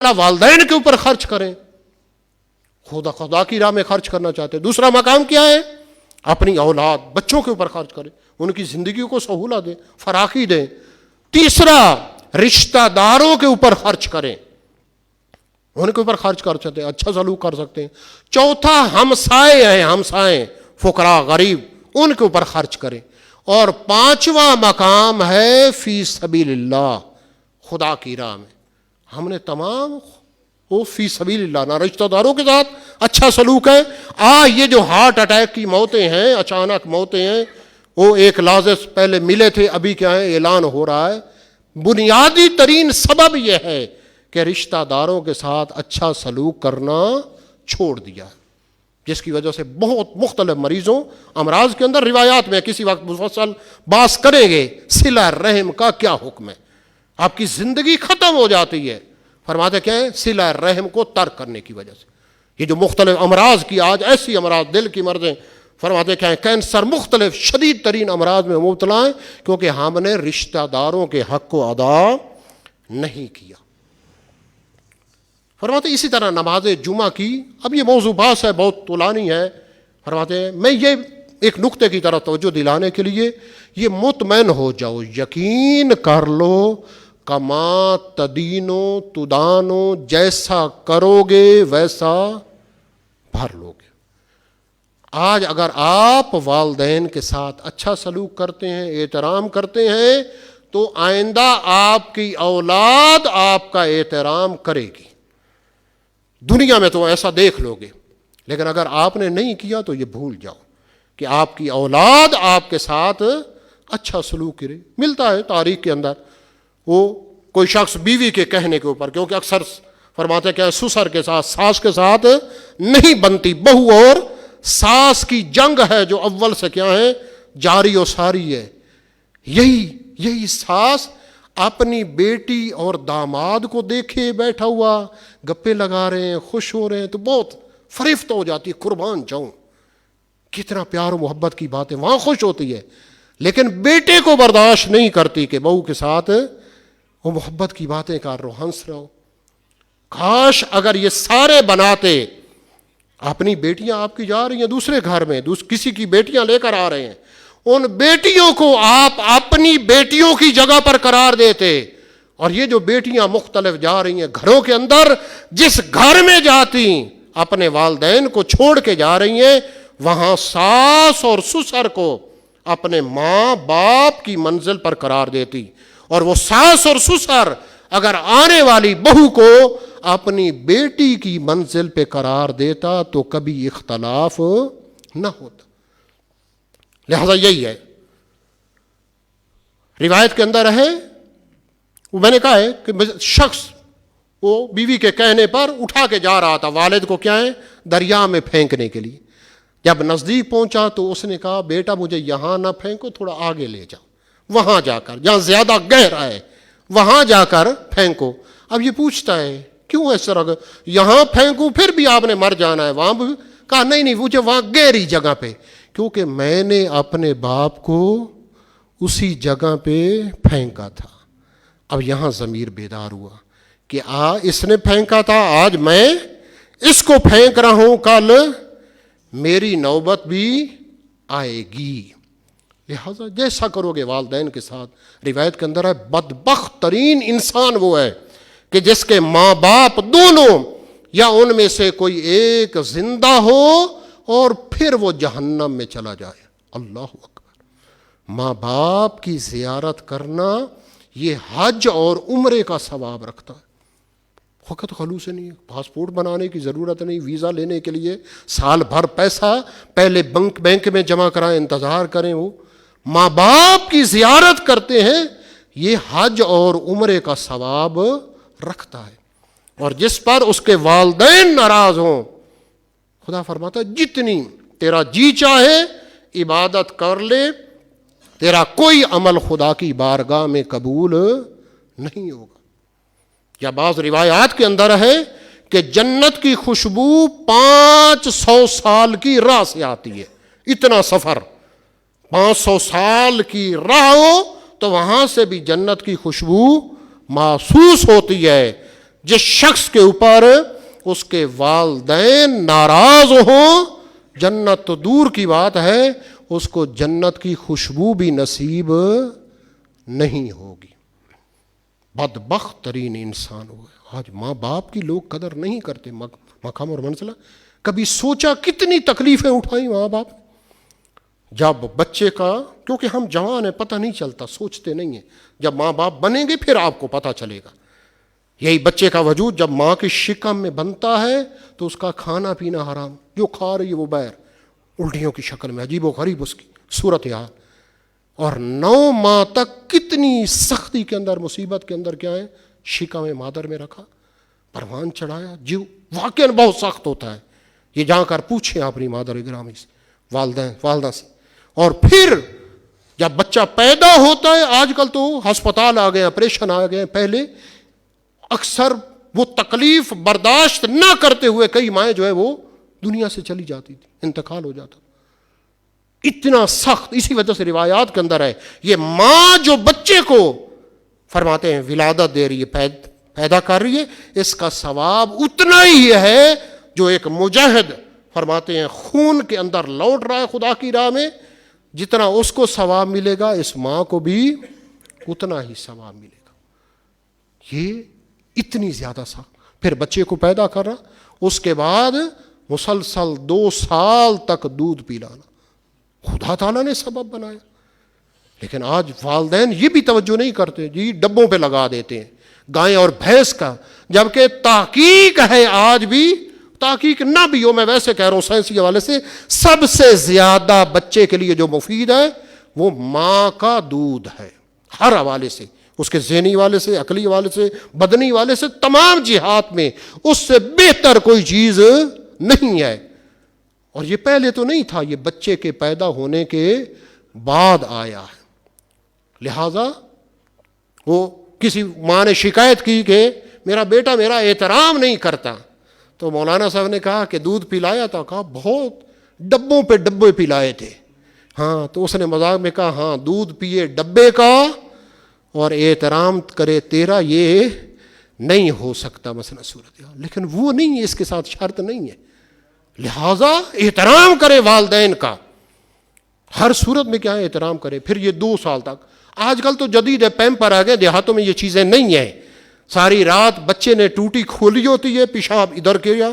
والدین کے اوپر خرچ کریں، خدا کی راہ میں خرچ کرنا چاہتے ہیں۔ دوسرا مقام کیا ہے؟ اپنی اولاد بچوں کے اوپر خرچ کریں، ان کی زندگی کو سہولت دیں، فراخی دیں۔ تیسرا رشتہ داروں کے اوپر خرچ کریں، ان کے اوپر خرچ کر سکتے ہیں، اچھا سلوک کر سکتے ہیں۔ چوتھا ہمسائے ہیں، ہمسائے فقراء غریب، ان کے اوپر خرچ کریں۔ اور پانچواں مقام ہے فی سبیل اللہ، خدا کی راہ میں۔ ہم نے تمام وہ فی سبیل اللہ، نہ رشتہ داروں کے ساتھ اچھا سلوک ہے۔ یہ جو ہارٹ اٹیک کی موتیں ہیں، اچانک موتیں ہیں، وہ ایک لازم پہلے ملے تھے، ابھی کیا ہے اعلان ہو رہا ہے۔ بنیادی ترین سبب یہ ہے کہ رشتہ داروں کے ساتھ اچھا سلوک کرنا چھوڑ دیا، جس کی وجہ سے بہت مختلف مریضوں امراض کے اندر روایات میں کسی وقت مفصل بحث کریں گے صلہ رحم کا کیا حکم ہے۔ آپ کی زندگی ختم ہو جاتی ہے، فرماتے کیا ہے؟ صلہ رحم کو ترک کرنے کی وجہ سے۔ یہ جو مختلف امراض کی آج ایسی امراض، دل کی مرضیں، فرماتے کیا ہے؟ کینسر، مختلف شدید ترین امراض میں مبتلا ہیں، کیونکہ ہم نے رشتہ داروں کے حق کو ادا نہیں کیا۔ فرماتے اسی طرح نماز جمعہ کی، اب یہ موضوع بحث ہے، بہت طولانی ہے۔ فرماتے ہیں میں یہ ایک نقطے کی طرف توجہ دلانے کے لیے، یہ مطمئن ہو جاؤ، یقین کر لو، کما تدینو تدانو، جیسا کرو گے ویسا بھر لو گے۔ آج اگر آپ والدین کے ساتھ اچھا سلوک کرتے ہیں، احترام کرتے ہیں، تو آئندہ آپ کی اولاد آپ کا احترام کرے گی۔ دنیا میں تو ایسا دیکھ لو گے، لیکن اگر آپ نے نہیں کیا تو یہ بھول جاؤ کہ آپ کی اولاد آپ کے ساتھ اچھا سلوک کرے۔ ملتا ہے تاریخ کے اندر، وہ کوئی شخص بیوی کے کہنے کے اوپر، کیونکہ اکثر فرماتے کیا ہے سسر کے ساتھ، ساس کے ساتھ نہیں بنتی، بہو اور ساس کی جنگ ہے جو اول سے کیا ہے جاری و ساری ہے۔ یہی ساس اپنی بیٹی اور داماد کو دیکھے بیٹھا ہوا گپے لگا رہے ہیں، خوش ہو رہے ہیں، تو بہت فریفت ہو جاتی ہے، قربان جاؤں، کتنا پیار و محبت کی باتیں وہاں خوش ہوتی ہے، لیکن بیٹے کو برداشت نہیں کرتی کہ بہو کے ساتھ وہ محبت کی باتیں کر رہو، ہنس رہو۔ کاش اگر یہ سارے بناتے، اپنی بیٹیاں آپ کی جا رہی ہیں دوسرے گھر میں، کسی کی بیٹیاں لے کر آ رہے ہیں، ان بیٹیوں کو آپ اپنی بیٹیوں کی جگہ پر قرار دیتے، اور یہ جو بیٹیاں مختلف جا رہی ہیں گھروں کے اندر، جس گھر میں جاتی اپنے والدین کو چھوڑ کے جا رہی ہیں، وہاں ساس اور سسر کو اپنے ماں باپ کی منزل پر قرار دیتی، اور وہ ساس اور سسر اگر آنے والی بہو کو اپنی بیٹی کی منزل پہ قرار دیتا تو کبھی اختلاف نہ ہوتا۔ لہذا یہی ہے، روایت کے اندر ہے، وہ میں نے کہا ہے کہ شخص وہ بیوی کے کہنے پر اٹھا کے جا رہا تھا والد کو کیا ہے دریا میں پھینکنے کے لیے۔ جب نزدیک پہنچا تو اس نے کہا بیٹا مجھے یہاں نہ پھینکو، تھوڑا آگے لے جاؤ، وہاں جا کر جہاں زیادہ گہرا ہے وہاں جا کر پھینکو۔ اب یہ پوچھتا ہے کیوں اس طرح، یہاں پھینکوں پھر بھی آپ نے مر جانا ہے، وہاں بھی کہا نہیں مجھے وہاں گہری جگہ پہ، کیونکہ میں نے اپنے باپ کو اسی جگہ پہ پھینکا تھا۔ اب یہاں ضمیر بیدار ہوا کہ اس نے پھینکا تھا، آج میں اس کو پھینک رہا ہوں، کل میری نوبت بھی آئے گی۔ لہذا جیسا کرو گے والدین کے ساتھ، روایت کے اندر ہے بدبخت ترین انسان وہ ہے کہ جس کے ماں باپ دونوں یا ان میں سے کوئی ایک زندہ ہو اور پھر وہ جہنم میں چلا جائے۔ اللہ اکبر۔ ماں باپ کی زیارت کرنا یہ حج اور عمرے کا ثواب رکھتا ہے۔ وقت خلوص نہیں ہے، پاسپورٹ بنانے کی ضرورت نہیں، ویزا لینے کے لیے سال بھر پیسہ پہلے بینک میں جمع کرائیں، انتظار کریں، وہ ماں باپ کی زیارت کرتے ہیں، یہ حج اور عمرے کا ثواب رکھتا ہے۔ اور جس پر اس کے والدین ناراض ہوں، خدا فرماتا ہے جتنی تیرا جی چاہے عبادت کر لے، تیرا کوئی عمل خدا کی بارگاہ میں قبول نہیں ہوگا۔ یا بعض روایات کے اندر ہے کہ جنت کی خوشبو 500 سال کی راہ سے آتی ہے، اتنا سفر 500 سال کی راہ ہو تو وہاں سے بھی جنت کی خوشبو محسوس ہوتی ہے۔ جس شخص کے اوپر اس کے والدین ناراض ہوں، جنت تو دور کی بات ہے، اس کو جنت کی خوشبو بھی نصیب نہیں ہوگی۔ بدبخت ترین انسان ہوگا۔ آج ماں باپ کی لوگ قدر نہیں کرتے، مقام اور منزلہ۔ کبھی سوچا کتنی تکلیفیں اٹھائیں ماں باپ جب بچے کا، کیونکہ ہم جوان ہیں پتہ نہیں چلتا، سوچتے نہیں ہیں، جب ماں باپ بنیں گے پھر آپ کو پتہ چلے گا۔ یہی بچے کا وجود جب ماں کے شکم میں بنتا ہے تو اس کا کھانا پینا حرام، جو کھا رہی ہے وہ بیر، الٹیوں کی شکل میں، عجیب و غریب اس کی صورتحال، اور 9 ماہ تک کتنی سختی کے اندر، مصیبت کے اندر کیا ہے، شکم مادر میں رکھا، پروان چڑھایا، جو واقعا بہت سخت ہوتا ہے۔ یہ جا کر پوچھیں اپنی مادر گرامی سے، والدہ سے۔ اور پھر جب بچہ پیدا ہوتا ہے، آج کل تو ہسپتال آ گئے، آپریشن آ گئے، پہلے اکثر وہ تکلیف برداشت نہ کرتے ہوئے کئی مائیں جو ہے وہ دنیا سے چلی جاتی تھی، انتقال ہو جاتا، اتنا سخت۔ اسی وجہ سے روایات کے اندر ہے، یہ ماں جو بچے کو فرماتے ہیں ولادت دے رہی ہے، پیدا کر رہی ہے، اس کا ثواب اتنا ہی ہے جو ایک مجاہد فرماتے ہیں خون کے اندر لوٹ رہا ہے خدا کی راہ میں، جتنا اس کو ثواب ملے گا اس ماں کو بھی اتنا ہی ثواب ملے گا۔ یہ اتنی زیادہ سخت۔ پھر بچے کو پیدا کرنا، اس کے بعد مسلسل 2 سال تک دودھ پلانا، خدا تعالیٰ نے سبب بنایا، لیکن آج والدین یہ بھی توجہ نہیں کرتے، جی ڈبوں پہ لگا دیتے ہیں گائے اور بھینس کا، جبکہ تحقیق ہے، آج بھی تحقیق نہ بھی ہو، میں ویسے کہہ رہا ہوں سائنسی حوالے سے، سب سے زیادہ بچے کے لیے جو مفید ہے وہ ماں کا دودھ ہے، ہر حوالے سے، اس کے ذہنی والے سے، عقلی والے سے، بدنی والے سے، تمام جہات میں اس سے بہتر کوئی چیز نہیں ہے۔ اور یہ پہلے تو نہیں تھا، یہ بچے کے پیدا ہونے کے بعد آیا ہے۔ لہذا وہ کسی ماں نے شکایت کی کہ میرا بیٹا میرا احترام نہیں کرتا، تو مولانا صاحب نے کہا کہ دودھ پلایا تھا، کہا بہت، ڈبوں پہ ڈبے پلائے تھے۔ ہاں، تو اس نے مذاق میں کہا ہاں دودھ پیے ڈبے کا اور احترام کرے تیرا، یہ نہیں ہو سکتا مثلا صورتحال، لیکن وہ نہیں ہے، اس کے ساتھ شرط نہیں ہے۔ لہذا احترام کرے والدین کا، ہر صورت میں کیا ہے احترام کرے۔ پھر یہ 2 سال تک، آج کل تو جدید ہے، پیمپر آ گئے، دیہاتوں میں یہ چیزیں نہیں ہیں۔ ساری رات بچے نے ٹوٹی کھولی ہوتی ہے، پیشاب ادھر کیا،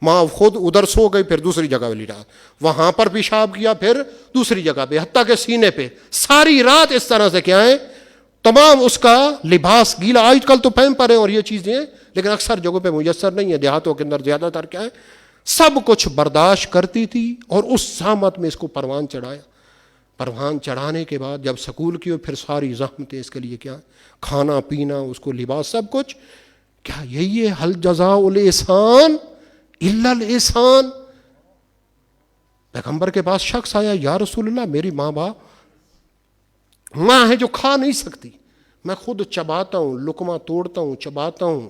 ماں خود ادھر سو گئی، پھر دوسری جگہ پہ لیٹا، وہاں پر پیشاب کیا، پھر دوسری جگہ پہ، حتیٰ کہ سینے پہ، ساری رات اس طرح سے کیا ہے، تمام اس کا لباس گیلا۔ آج کل تو پیمپر ہیں اور یہ چیزیں ہیں، لیکن اکثر جگہوں پہ میسر نہیں ہے، دیہاتوں کے اندر زیادہ تر کیا ہے، سب کچھ برداشت کرتی تھی، اور اس زحمت میں اس کو پروان چڑھایا۔ پروان چڑھانے کے بعد جب سکول کی، پھر ساری زحمتیں اس کے لیے کیا، کھانا پینا، اس کو لباس، سب کچھ۔ کیا یہی ہے حل جزاء الاحسان الا الاحسان؟ پیغمبر کے پاس شخص آیا، یا رسول اللہ میری ماں ہے جو کھا نہیں سکتی، میں خود چباتا ہوں، لقمہ توڑتا ہوں، چباتا ہوں،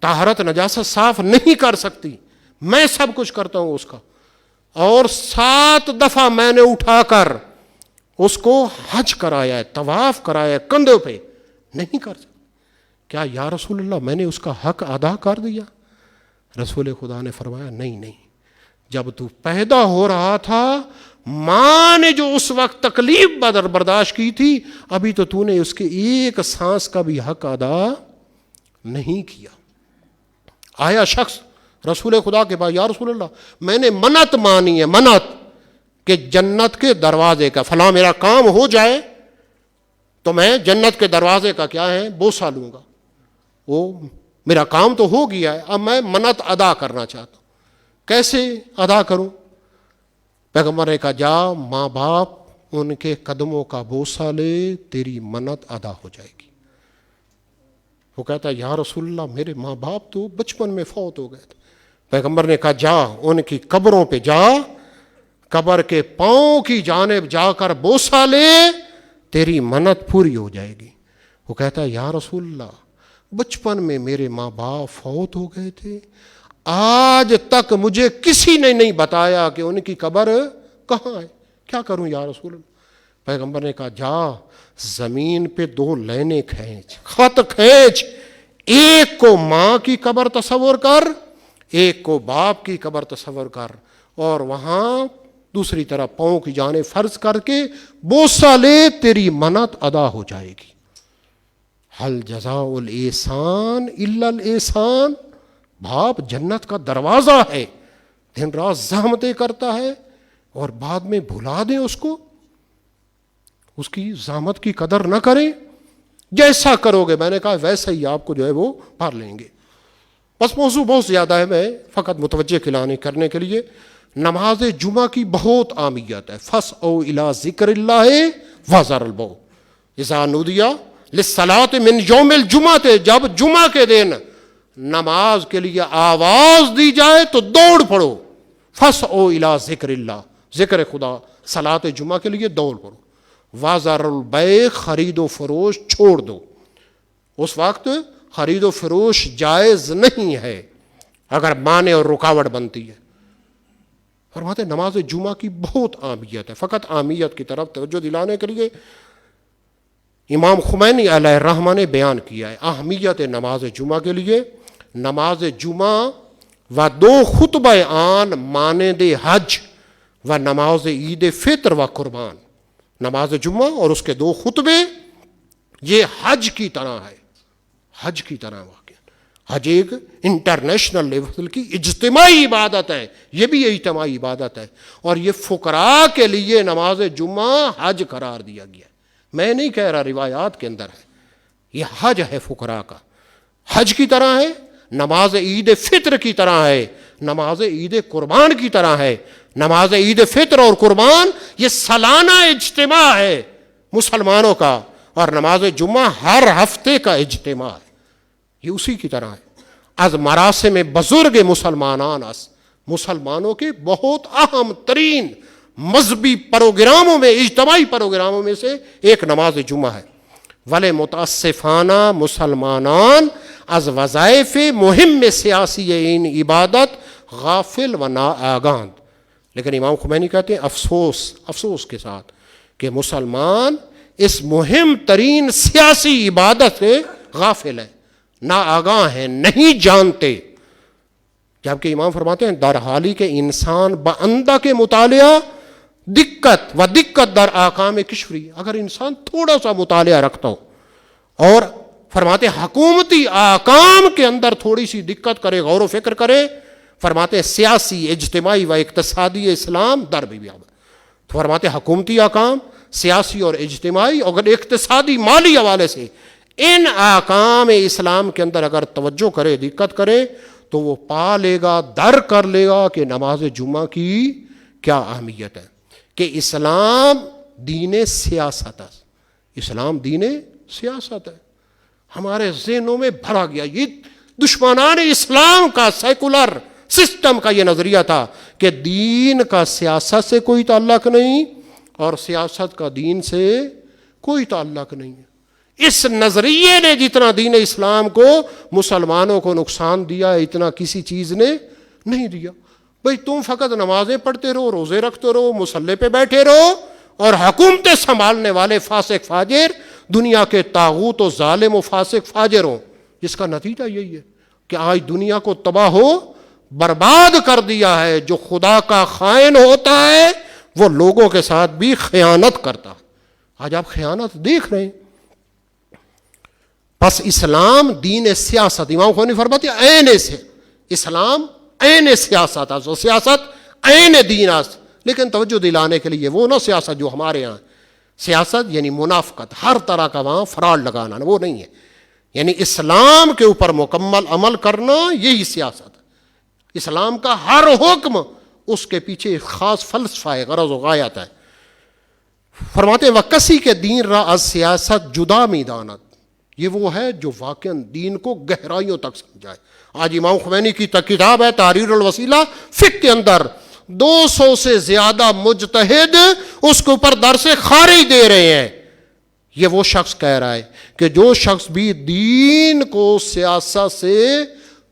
طہارت نجاست صاف نہیں کر سکتی، میں سب کچھ کرتا ہوں اس کا، اور 7 دفعہ میں نے اٹھا کر اس کو حج کرایا ہے، طواف کرایا ہے کندھوں پہ، نہیں کر سکتا، کیا یا رسول اللہ میں نے اس کا حق ادا کر دیا؟ رسول خدا نے فرمایا نہیں، جب تو پیدا ہو رہا تھا ماں نے جو اس وقت تکلیف برداشت کی تھی، ابھی تو نے اس کے ایک سانس کا بھی حق ادا نہیں کیا۔ آیا شخص رسول خدا کے پاس، یا رسول اللہ میں نے منت مانی ہے، منت کہ جنت کے دروازے کا فلاں میرا کام ہو جائے تو میں جنت کے دروازے کا کیا ہے بوسہ لوں گا، وہ میرا کام تو ہو گیا ہے، اب میں منت ادا کرنا چاہتا ہوں، کیسے ادا کروں؟ پیغمبر نے کہا جا ماں باپ ان کے قدموں کا بوسہ لے، تیری منت ادا ہو جائے گی۔ وہ کہتا ہے یا رسول اللہ میرے ماں باپ تو بچپن میں فوت ہو گئے تھے۔ پیغمبر نے کہا جا ان کی قبروں پہ جا، قبر کے پاؤں کی جانب جا کر بوسہ لے، تیری منت پوری ہو جائے گی۔ وہ کہتا ہے یا رسول اللہ بچپن میں میرے ماں باپ فوت ہو گئے تھے، آج تک مجھے کسی نے نہیں بتایا کہ ان کی قبر کہاں ہے، کیا کروں یا رسول اللہ؟ پیغمبر نے کہا جا زمین پہ 2 لائنیں کھینچ، خط کھینچ، ایک کو ماں کی قبر تصور کر، ایک کو باپ کی قبر تصور کر، اور وہاں دوسری طرف پاؤں کی جانب فرض کر کے بوسہ لے، تیری منت ادا ہو جائے گی۔ حل جزاء الاحسان الا الاحسان، باپ جنت کا دروازہ ہے، دن رات زحمتیں کرتا ہے اور بعد میں بھلا دیں اس کو، اس کی زحمت کی قدر نہ کریں۔ جیسا کرو گے، میں نے کہا ویسا ہی آپ کو جو ہے وہ بھر لیں گے۔ بس موضوع بہت زیادہ ہے، میں فقط متوجہ کرنے کے لیے نماز جمعہ کی بہت اہمیت ہے۔ فَاسْعَوْا إِلَىٰ ذِكْرِ اللَّهِ وَذَرُوا الْبَيْعَ إِذَا نُودِیَ لِلصَّلَاةِ مِنْ یومِ الجمعہ، جب جمعہ کے دن نماز کے لیے آواز دی جائے تو دوڑ پڑو۔ فَاسْعَوْا إِلَىٰ ذِكْرِ اللَّهِ، ذکر خدا، صلاۃ جمعہ کے لیے دوڑ پڑو۔ وَذَرُوا الْبَيْعَ، خرید و فروش چھوڑ دو۔ اس وقت خرید و فروش جائز نہیں ہے اگر مانع اور رکاوٹ بنتی ہے۔ فرماتے نماز جمعہ کی بہت اہمیت ہے۔ فقط اہمیت کی طرف توجہ دلانے کے لیے امام خمینی علیہ الرحمہ نے بیان کیا ہے اہمیت نماز جمعہ کے لیے۔ نماز جمعہ و دو خطبہ آن مانند حج و نماز عید فطر و قربان، نماز جمعہ اور اس کے دو خطبے یہ حج کی طرح ہے، حج کی طرح واقع۔ حج ایک انٹرنیشنل لیول کی اجتماعی عبادت ہے، یہ بھی اجتماعی عبادت ہے، اور یہ فقراء کے لیے نماز جمعہ حج قرار دیا گیا ہے۔ میں نہیں کہہ رہا، روایات کے اندر ہے، یہ حج ہے فقراء کا، حج کی طرح ہے، نماز عید فطر کی طرح ہے، نماز عید قربان کی طرح ہے۔ نماز عید فطر اور قربان یہ سالانہ اجتماع ہے مسلمانوں کا، اور نماز جمعہ ہر ہفتے کا اجتماع ہے، یہ اسی کی طرح ہے۔ از مراسم بزرگ مسلمانان اس، مسلمانوں کے بہت اہم ترین مذہبی پروگراموں میں، اجتماعی پروگراموں میں سے ایک نماز جمعہ ہے۔ ولے متاسفانہ مسلمانان از وظائف مہم سیاسی این عبادت غافل و ناآگاند، لیکن امام خمینی کہتے ہیں افسوس کے ساتھ کہ مسلمان اس مہم ترین سیاسی عبادت سے غافل ہے، ناآگاہ ہیں، نہیں جانتے۔ جبکہ امام فرماتے ہیں در حالی کہ انسان باندہ کے مطالعہ دقت در آکام کشوری، اگر انسان تھوڑا سا مطالعہ رکھتا ہو اور فرماتے حکومتی آکام کے اندر تھوڑی سی دقت کرے، غور و فکر کرے، فرماتے سیاسی اجتماعی و اقتصادی اسلام در بھی تو فرماتے حکومتی آکام، سیاسی اور اجتماعی اور اقتصادی مالی حوالے سے ان آکام اسلام کے اندر اگر توجہ کرے، دقت کرے، تو وہ پا لے گا، در کر لے گا کہ نماز جمعہ کی کیا اہمیت ہے، کہ اسلام دین سیاست ہے، اسلام دین سیاست ہے۔ ہمارے ذہنوں میں بھرا گیا، یہ دشمنان اسلام کا سیکولر سسٹم کا یہ نظریہ تھا کہ دین کا سیاست سے کوئی تعلق نہیں اور سیاست کا دین سے کوئی تعلق نہیں ہے۔ اس نظریے نے جتنا دین اسلام کو مسلمانوں کو نقصان دیا ہے، اتنا کسی چیز نے نہیں دیا۔ بھئی تم فقط نمازیں پڑھتے رہو، روزے رکھتے رہو، مصلی پہ بیٹھے رہو، اور حکومتیں سنبھالنے والے فاسق فاجر دنیا کے طاغوت و ظالم و فاسق فاجر ہوں۔ اس کا نتیجہ یہی ہے کہ آج دنیا کو تباہ ہو برباد کر دیا ہے۔ جو خدا کا خائن ہوتا ہے وہ لوگوں کے ساتھ بھی خیانت کرتا ہے۔ آج آپ خیانت دیکھ رہے ہیں۔ پس اسلام دین سیاست، امام خمینی فرماتے ہیں عین سے اسلام عین سیاست ہے، جو سیاست عین دین ہے، لیکن توجہ دلانے کے لیے وہ نہ سیاست جو ہمارے یہاں سیاست یعنی منافقت، ہر طرح کا وہاں فراڈ لگانا، وہ نہیں ہے۔ یعنی اسلام کے اوپر مکمل عمل کرنا یہی سیاست ہے۔ اسلام کا ہر حکم اس کے پیچھے ایک خاص فلسفہ ہے، غرض و غایت ہے۔ فرماتے ہیں وکسی کے دین را از سیاست جدا میدانت، یہ وہ ہے جو واقعا دین کو گہرائیوں تک سمجھائے۔ آج امام خمینی کی کتاب ہے تحریر الوسیلہ، فقہ کے اندر 200 سے زیادہ مجتہد اس کے اوپر درس خارج دے رہے ہیں۔ یہ وہ شخص کہہ رہا ہے کہ جو شخص بھی دین کو سیاست سے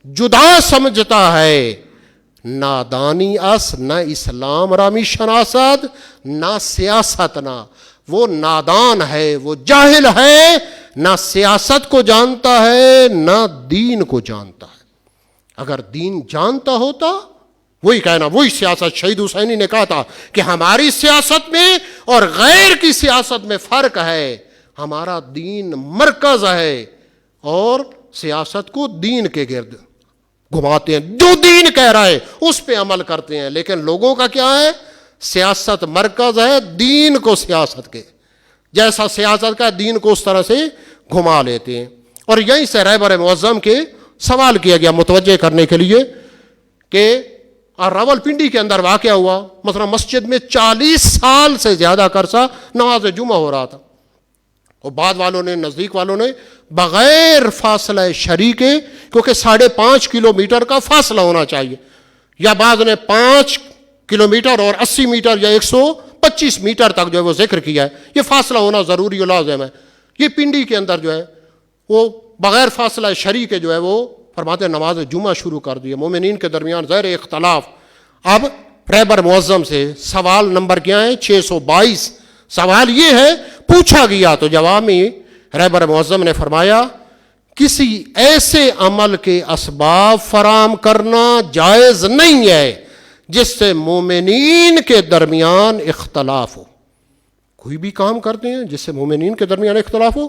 جدا سمجھتا ہے، نادانی اس، نہ اسلام رامی شناسد، نہ سیاست، نہ وہ نادان ہے، وہ جاہل ہے، نہ سیاست کو جانتا ہے نہ دین کو جانتا ہے. اگر دین جانتا ہوتا, وہی کہنا, وہی سیاست شہید حسینی نے کہا تھا کہ ہماری سیاست میں اور غیر کی سیاست میں فرق ہے. ہمارا دین مرکز ہے اور سیاست کو دین کے گرد گھماتے ہیں. جو دین کہہ رہا ہے اس پہ عمل کرتے ہیں, لیکن لوگوں کا کیا ہے؟ سیاست مرکز ہے, دین کو سیاست کے جیسا سیاست کا دین کو اس طرح سے گھما لیتے ہیں. اور یہیں سے رہبر معظم کے سوال کیا گیا متوجہ کرنے کے لیے کہ راول پنڈی کے اندر واقعہ ہوا, مثلا مسجد میں 40 سال سے زیادہ عرصہ نماز جمعہ ہو رہا تھا, اور بعد والوں نے, نزدیک والوں نے بغیر فاصلہ شرعی کے, کیونکہ 5.5 کلومیٹر کا فاصلہ ہونا چاہیے, یا بعض نے 5 کلومیٹر اور 80 میٹر یا 125 میٹر تک جو ہے وہ ذکر کیا ہے, یہ فاصلہ ہونا ضروری و لازم ہے. یہ پنڈی کے اندر جو ہے وہ بغیر فاصلہ شرعی کے جو ہے وہ فرماتے ہیں نماز جمعہ شروع کر دی. مومنین کے درمیان ظاہر اختلاف. اب رہبر معظم سے سوال نمبر کیا ہے؟ 622. سوال یہ ہے, پوچھا گیا تو جواب میں رہبر معظم نے فرمایا کسی ایسے عمل کے اسباب فراہم کرنا جائز نہیں ہے جس سے مومنین کے درمیان اختلاف ہو. کوئی بھی کام کرتے ہیں جس سے مومنین کے درمیان اختلاف ہو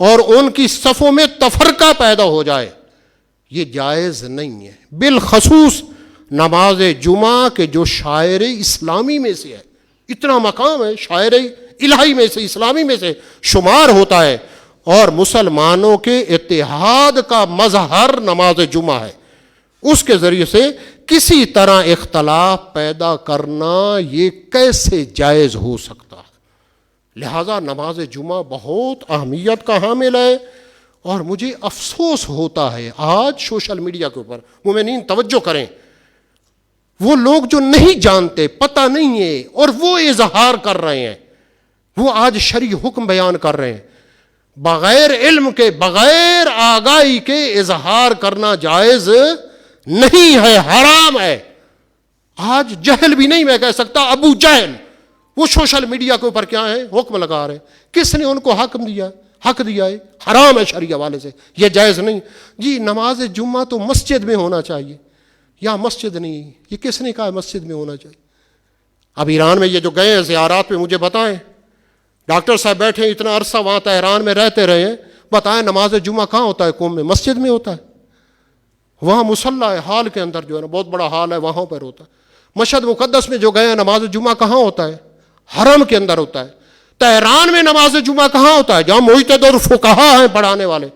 اور ان کی صفوں میں تفرقہ پیدا ہو جائے, یہ جائز نہیں ہے. بالخصوص نماز جمعہ کے جو شاعر اسلامی میں سے ہے, اتنا مقام ہے, شاعر الہی میں سے, اسلامی میں سے شمار ہوتا ہے, اور مسلمانوں کے اتحاد کا مظہر نماز جمعہ ہے. اس کے ذریعے سے کسی طرح اختلاف پیدا کرنا یہ کیسے جائز ہو سکتا ہے؟ لہذا نماز جمعہ بہت اہمیت کا حامل ہے. اور مجھے افسوس ہوتا ہے آج سوشل میڈیا کے اوپر, مومنین توجہ کریں, وہ لوگ جو نہیں جانتے, پتہ نہیں ہے, اور وہ اظہار کر رہے ہیں, وہ آج شرعی حکم بیان کر رہے ہیں. بغیر علم کے, بغیر آگاہی کے اظہار کرنا جائز نہیں ہے, حرام ہے. آج جہل بھی نہیں میں کہہ سکتا, ابو جہل وہ سوشل میڈیا کے اوپر کیا ہے, حکم لگا رہے ہیں. کس نے ان کو حق دیا ہے؟ حرام ہے شرعی حوالے سے, یہ جائز نہیں. جی نماز جمعہ تو مسجد میں ہونا چاہیے, یا مسجد نہیں, یہ کس نے کہا مسجد میں ہونا چاہیے؟ اب ایران میں یہ جو گئے ہیں زیارات پہ, مجھے بتائیں, ڈاکٹر صاحب بیٹھے ہیں اتنا عرصہ وہاں تہران میں رہتے رہے ہیں, بتائیں نماز جمعہ کہاں ہوتا ہے قوم میں؟ مسجد میں ہوتا ہے. وہاں مصلی ہے, ہال کے اندر جو ہے نا, بہت بڑا ہال ہے, وہاں پر ہوتا ہے. مشہد مقدس میں جو گئے ہیں نماز جمعہ کہاں ہوتا ہے؟ حرم کے اندر ہوتا ہے. تہران میں نماز جمعہ کہاں ہوتا ہے؟ جہاں محتد اور فقہا ہیں پڑھانے والے,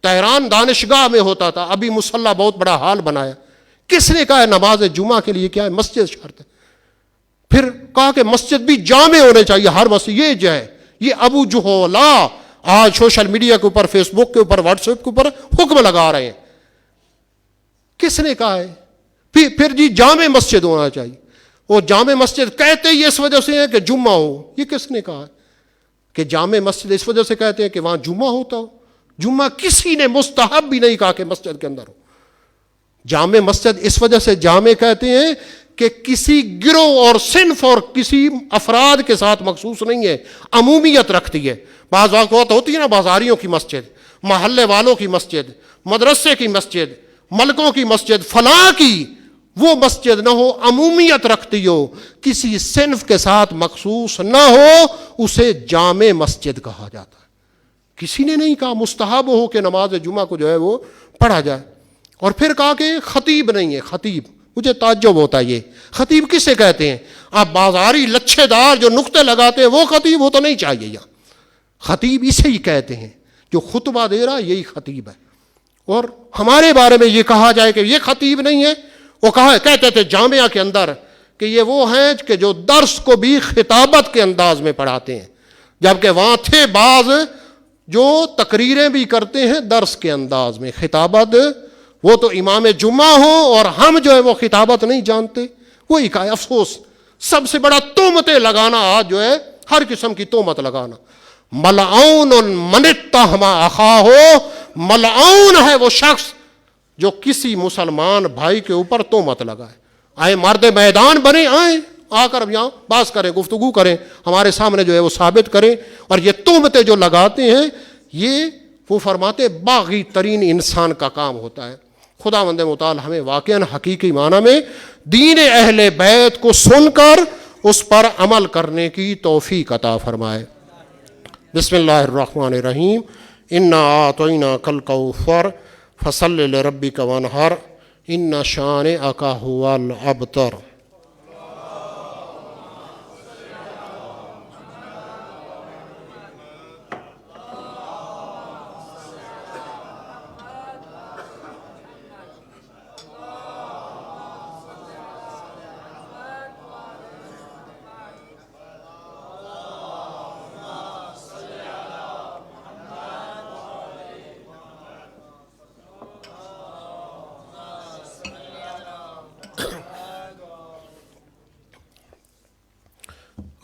تہران دانشگاہ میں ہوتا تھا, ابھی مصلی بہت بڑا ہال بنایا. کس نے کہا ہے نماز جمعہ کے لیے کیا ہے مسجد شرط ہے؟ پھر کہا کہ مسجد بھی جامع ہونے چاہیے ہر مسجد. یہ جو ہے یہ ابو جہولا آج سوشل میڈیا کے اوپر, فیس بک کے اوپر, واٹس ایپ کے اوپر حکم لگا رہے ہیں. کس نے کہا ہے؟ پھر جی جامع مسجد ہونا چاہیے. وہ جامع مسجد کہتے ہی اس وجہ سے ہے کہ جمعہ ہو. یہ کس نے کہا ہے کہ جامع مسجد اس وجہ سے کہتے ہیں کہ وہاں جمعہ ہوتا ہو؟ جمعہ کسی نے مستحب بھی نہیں کہا کہ مسجد کے اندر ہو. جامع مسجد اس وجہ سے جامع کہتے ہیں کہ کسی گروہ اور صنف اور کسی افراد کے ساتھ مخصوص نہیں ہے, عمومیت رکھتی ہے. بعض اوقات ہوتی ہے نا بازاریوں کی مسجد, محلے والوں کی مسجد, مدرسے کی مسجد, ملکوں کی مسجد, فلاں کی, وہ مسجد نہ ہو, عمومیت رکھتی ہو, کسی صنف کے ساتھ مخصوص نہ ہو, اسے جامع مسجد کہا جاتا ہے. کسی نے نہیں کہا مستحب ہو کہ نماز جمعہ کو جو ہے وہ پڑھا جائے. اور پھر کہا کہ خطیب نہیں ہے. خطیب, مجھے تعجب ہوتا ہے, یہ خطیب کسے کہتے ہیں؟ آپ بازاری لچھے دار جو نقطے لگاتے ہیں وہ خطیب ہو تو نہیں چاہیے. یہاں خطیب اسے ہی کہتے ہیں جو خطبہ دے رہا, یہی خطیب ہے. اور ہمارے بارے میں یہ کہا جائے کہ یہ خطیب نہیں ہے, وہ کہتے تھے جامعہ کے اندر کہ یہ وہ ہیں کہ جو درس کو بھی خطابت کے انداز میں پڑھاتے ہیں, جبکہ وہاں تھے بعض جو تقریریں بھی کرتے ہیں درس کے انداز میں. خطابت وہ تو امام جمعہ ہو اور ہم جو ہے وہ خطابت نہیں جانتے. وہی کہا, افسوس سب سے بڑا تہمتیں لگانا آج جو ہے, ہر قسم کی تہمت لگانا. ملعون من اتهم اخاہ, ملعون ہے وہ شخص جو کسی مسلمان بھائی کے اوپر تہمت لگائے. آئے مرد میدان بنے, آئیں آ کر اب یہاں بات کریں, گفتگو کریں, ہمارے سامنے جو ہے وہ ثابت کریں. اور یہ تہمتیں جو لگاتے ہیں یہ وہ فرماتے باغی ترین انسان کا کام ہوتا ہے۔ خداوند متعال ہمیں واقعاً حقیقی معنی میں دین اہل بیت کو سن کر اس پر عمل کرنے کی توفیق عطا فرمائے۔ بسم اللہ الرحمن الرحیم۔ انا اعطیناک الکوثر فصل لربک وانحر ان شانئک ھو الابتر۔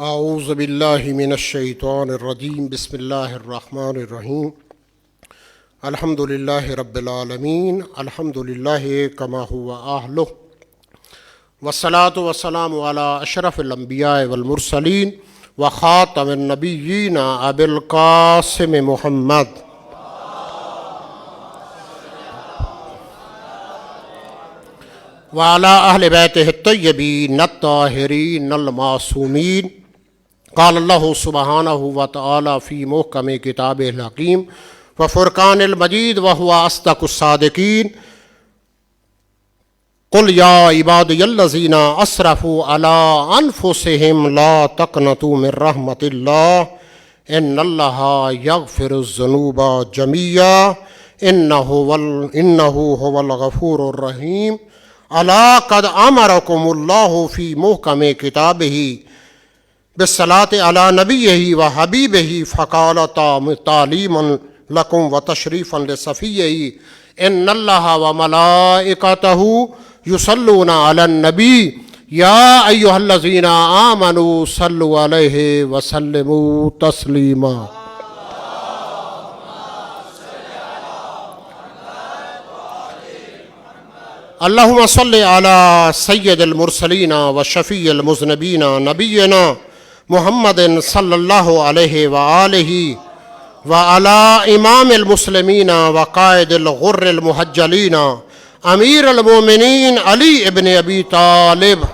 اعوذ باللہ من الشیطان الرجیم۔ بسم اللہ الرحمن الرحیم۔ الحمد للہ رب العالمین، الحمد للہ کما هو اہلہ، والصلاة والسلام علی اشرف الانبیاء والمرسلین وخاتم النبیین ابی القاسم محمد وعلی اہل بیتہ الطیبین الطاہرین المعصومین۔ قال اللہ سبحانہ وتعالی فی محکم کتابہ الحکیم وفرقان المجید وہو اصدق الصادقین۔ قل یا عبادی الذین اسرفوا علی انفسہم لا تقنطوا من رحمت اللہ ان اللہ یغفر الذنوب جمیعا انہ هو الغفور الرحیم۔ الا قد امرکم اللہ فی محکم کتابہ بالصلاۃ علی نبیہ و حبیبہ فقال تعلیما لکم و تشریفا لصفیہ ان اللہ و ملائکتہ یصلون علی النبی یا ایہا الذین آمنوا صلوا علیہ وسلموا تسلیما۔ اللہم صل علی سید المرسلین و شفیع المذنبین نبینا محمد صلی اللہ علیہ وآلہ وعلی امام المسلمین وقائد الغر المحجلین امیر المومنین علی ابن ابی طالب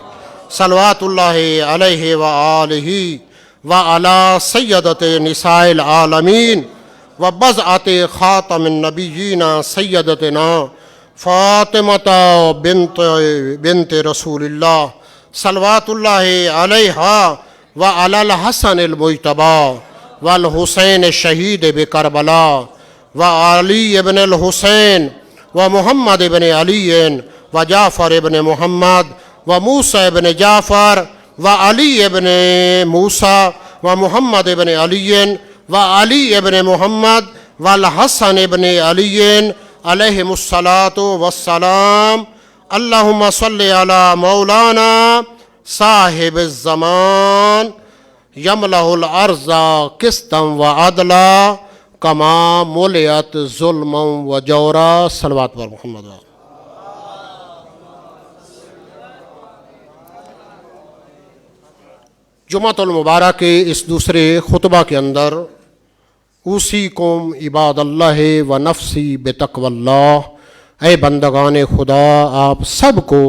صلوات اللہ علیہ وآلہ وعلی سیدۃ نساء العالمین وبضعۃ خاتم النبیین سیدتنا فاطمۃ بنت رسول اللہ صلوات اللہ علیہا وعلی الحسن المجتبی والحسین الشہید بکربلا وعلی ابن الحسین ومحمد ابن علی وجعفر ابن محمد وموسیٰ ابن جعفر وعلی ابن موسیٰ ومحمد ابن علی وعلی ابن محمد والحسن ابن علی علیہم الصلاۃ والسلام۔ اللہم صلی علی مولانا صاحب الزمان یملہ الارض قسطا وعدلا کما ملئت ظلما وجورا۔ صلوات پر محمد۔ جمعۃ المبارک کے اس دوسرے خطبہ کے اندر اوصیکم عباد اللہ و نفسی بتقوی اللہ، اے بندگان خدا آپ سب کو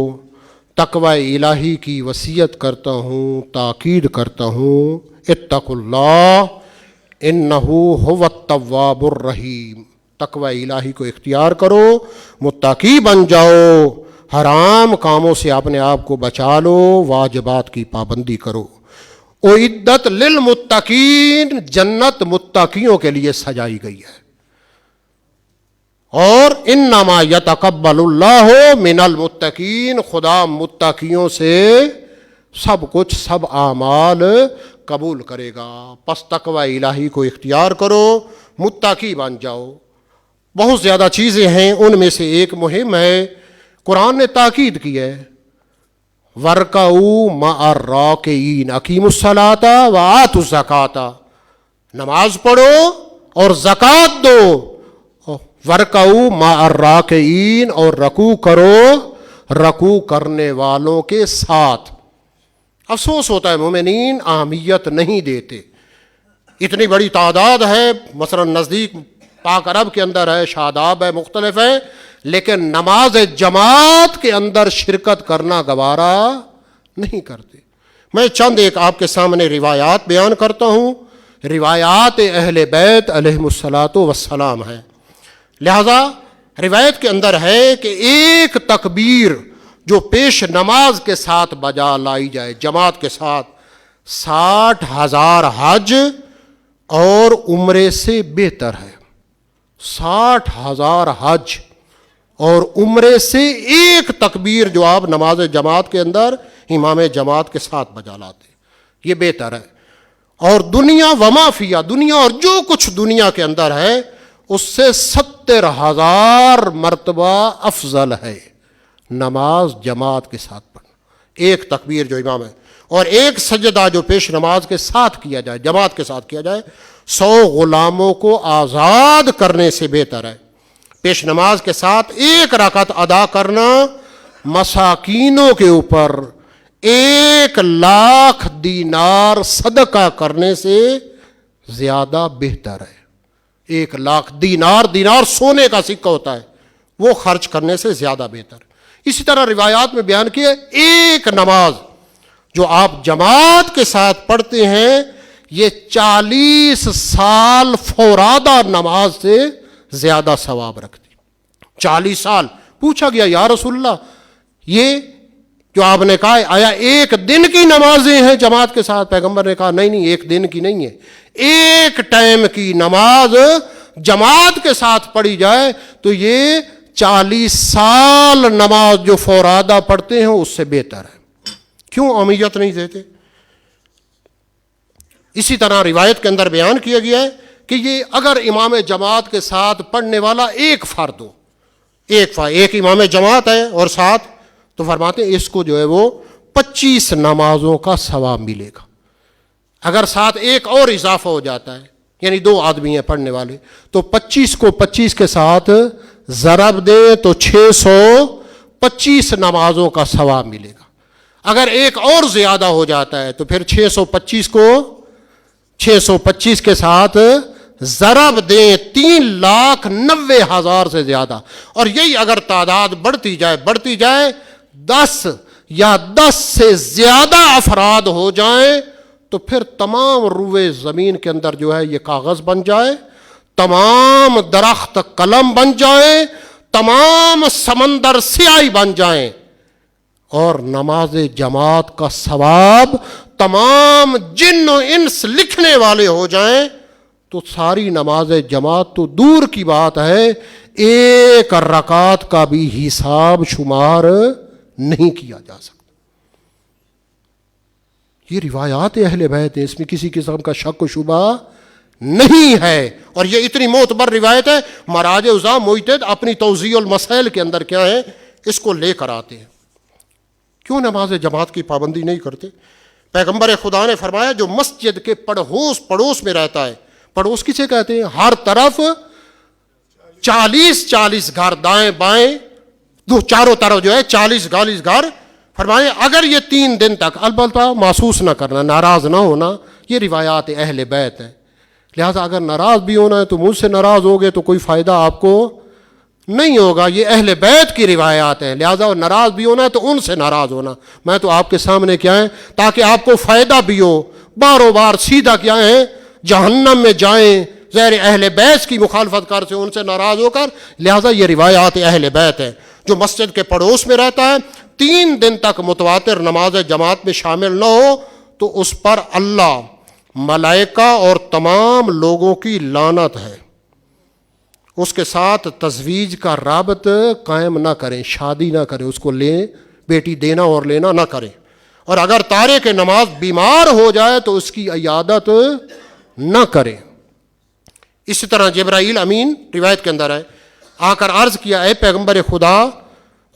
تقوی الہی کی وصیت کرتا ہوں، تاکید کرتا ہوں۔ اتقوا اللہ انہ ھو التواب الرحیم، تقوی الہی کو اختیار کرو، متقی بن جاؤ، حرام کاموں سے اپنے آپ کو بچا لو، واجبات کی پابندی کرو۔ اعدت للمتقین، جنت متقیوں کے لیے سجائی گئی ہے۔ اور انما یتقبل اللہ من المتقین، خدا متقیوں سے سب کچھ، سب اعمال قبول کرے گا۔ پس تقوی الہی کو اختیار کرو، متقی بن جاؤ۔ بہت زیادہ چیزیں ہیں، ان میں سے ایک مہم ہے، قرآن نے تاکید کی ہے، وَارْكَعُوا مَعَ الرَّاكِعِينَ، اقیموا الصَّلَاةَ وَآتُوا الزَّكَاةَ، نماز پڑھو اور زکوٰۃ دو۔ وَارْكَعُوا مَعَ الرَّاكِعِينَ، اور رکوع کرو رکوع کرنے والوں کے ساتھ۔ افسوس ہوتا ہے مومنین اہمیت نہیں دیتے۔ اتنی بڑی تعداد ہے، مثلا نزدیک پاک عرب کے اندر ہے، شاداب ہے، مختلف ہے، لیکن نماز جماعت کے اندر شرکت کرنا گوارا نہیں کرتے۔ میں چند ایک آپ کے سامنے روایات بیان کرتا ہوں، روایات اہل بیت علیہم الصلاۃ والسلام ہیں۔ لہذا روایت کے اندر ہے کہ ایک تکبیر جو پیش نماز کے ساتھ بجا لائی جائے جماعت کے ساتھ، 60,000 حج اور عمرے سے بہتر ہے۔ 60,000 حج اور عمرے سے ایک تکبیر جو آپ نماز جماعت کے اندر امام جماعت کے ساتھ بجا لاتے، یہ بہتر ہے۔ اور دنیا وما فیہا، دنیا اور جو کچھ دنیا کے اندر ہے اس سے 70,000 مرتبہ افضل ہے نماز جماعت کے ساتھ پڑھنا، ایک تکبیر جو امام ہے، اور ایک سجدہ جو پیش نماز کے ساتھ کیا جائے، جماعت کے ساتھ کیا جائے، 100 غلاموں کو آزاد کرنے سے بہتر ہے۔ پیش نماز کے ساتھ ایک رکعت ادا کرنا مساکینوں کے اوپر 1,00,000 دینار صدقہ کرنے سے زیادہ بہتر ہے۔ 1,00,000 دینار، دینار سونے کا سکہ ہوتا ہے، وہ خرچ کرنے سے زیادہ بہتر ہے۔ اسی طرح روایات میں بیان کیے، ایک نماز جو آپ جماعت کے ساتھ پڑھتے ہیں یہ 40 سال فورادہ نماز سے زیادہ ثواب رکھتی۔ 40 سال پوچھا گیا یا رسول اللہ یہ جو آپ نے کہا آیا ایک دن کی نمازیں ہیں جماعت کے ساتھ؟ پیغمبر نے کہا نہیں، ایک دن کی نہیں ہے، ایک ٹائم کی نماز جماعت کے ساتھ پڑھی جائے تو یہ 40 سال نماز جو فورادہ پڑھتے ہیں اس سے بہتر ہے۔ کیوں اہمیت نہیں دیتے؟ اسی طرح روایت کے اندر بیان کیا گیا ہے کہ یہ اگر امام جماعت کے ساتھ پڑھنے والا ایک فرد ہو، ایک امام جماعت ہے اور ساتھ، تو فرماتے ہیں اس کو جو ہے وہ 25 نمازوں کا ثواب ملے گا۔ اگر ساتھ ایک اور اضافہ ہو جاتا ہے، یعنی 2 آدمی ہیں پڑھنے والے، تو 25 کو 25 کے ساتھ ضرب دیں تو 625 نمازوں کا ثواب ملے گا۔ اگر ایک اور زیادہ ہو جاتا ہے تو پھر 625 کو 625 کے ساتھ ضرب دیں 3,90,000 سے زیادہ، اور یہی اگر تعداد بڑھتی جائے 10 یا 10 سے زیادہ افراد ہو جائیں تو پھر تمام روئے زمین کے اندر جو ہے یہ کاغذ بن جائے، تمام درخت قلم بن جائیں، تمام سمندر سیاہی بن جائیں، اور نماز جماعت کا ثواب تمام جن و انس لکھنے والے ہو جائیں تو ساری نماز جماعت تو دور کی بات ہے، ایک رکعت کا بھی حساب شمار نہیں کیا جا سکتا۔ یہ روایات اہل بیت ہیں، اس میں کسی قسم کا شک و شبہ نہیں ہے، اور یہ اتنی معتبر روایت ہے۔ مراج عظام محدث اپنی توضیح المسائل کے اندر کیا ہے اس کو لے کر آتے ہیں۔ کیوں نماز جماعت کی پابندی نہیں کرتے؟ پیغمبر خدا نے فرمایا جو مسجد کے پڑوس میں رہتا ہے، پڑوس کسے کہتے ہیں؟ ہر طرف 40 گھر، دائیں بائیں چاروں طرف جو ہے 40 گھر، فرمائے اگر یہ 3 دن تک، البتہ محسوس نہ کرنا، ناراض نہ ہونا، یہ روایات اہل بیت ہیں، لہذا اگر ناراض بھی ہونا ہے تو مجھ سے ناراض ہوگے تو کوئی فائدہ آپ کو نہیں ہوگا، یہ اہل بیت کی روایات ہیں، لہذا ناراض بھی ہونا ہے تو ان سے ناراض ہونا۔ میں تو آپ کے سامنے کیا ہے تاکہ آپ کو فائدہ بھی ہو، باروں بار سیدھا کیا ہے جہنم میں جائیں غیر اہل بیت کی مخالفت کر سے، ان سے ناراض ہو کر، لہذا یہ روایات اہل بیت ہے۔ جو مسجد کے پڑوس میں رہتا ہے 3 دن تک متواتر نماز جماعت میں شامل نہ ہو تو اس پر اللہ، ملائکہ اور تمام لوگوں کی لعنت ہے۔ اس کے ساتھ تزویج کا رابط قائم نہ کریں، شادی نہ کریں، اس کو لیں، بیٹی دینا اور لینا نہ کریں، اور اگر تارک نماز بیمار ہو جائے تو اس کی عیادت نہ کریں۔ اسی طرح جبرائیل امین روایت کے اندر ہے، آ کر عرض کیا اے پیغمبر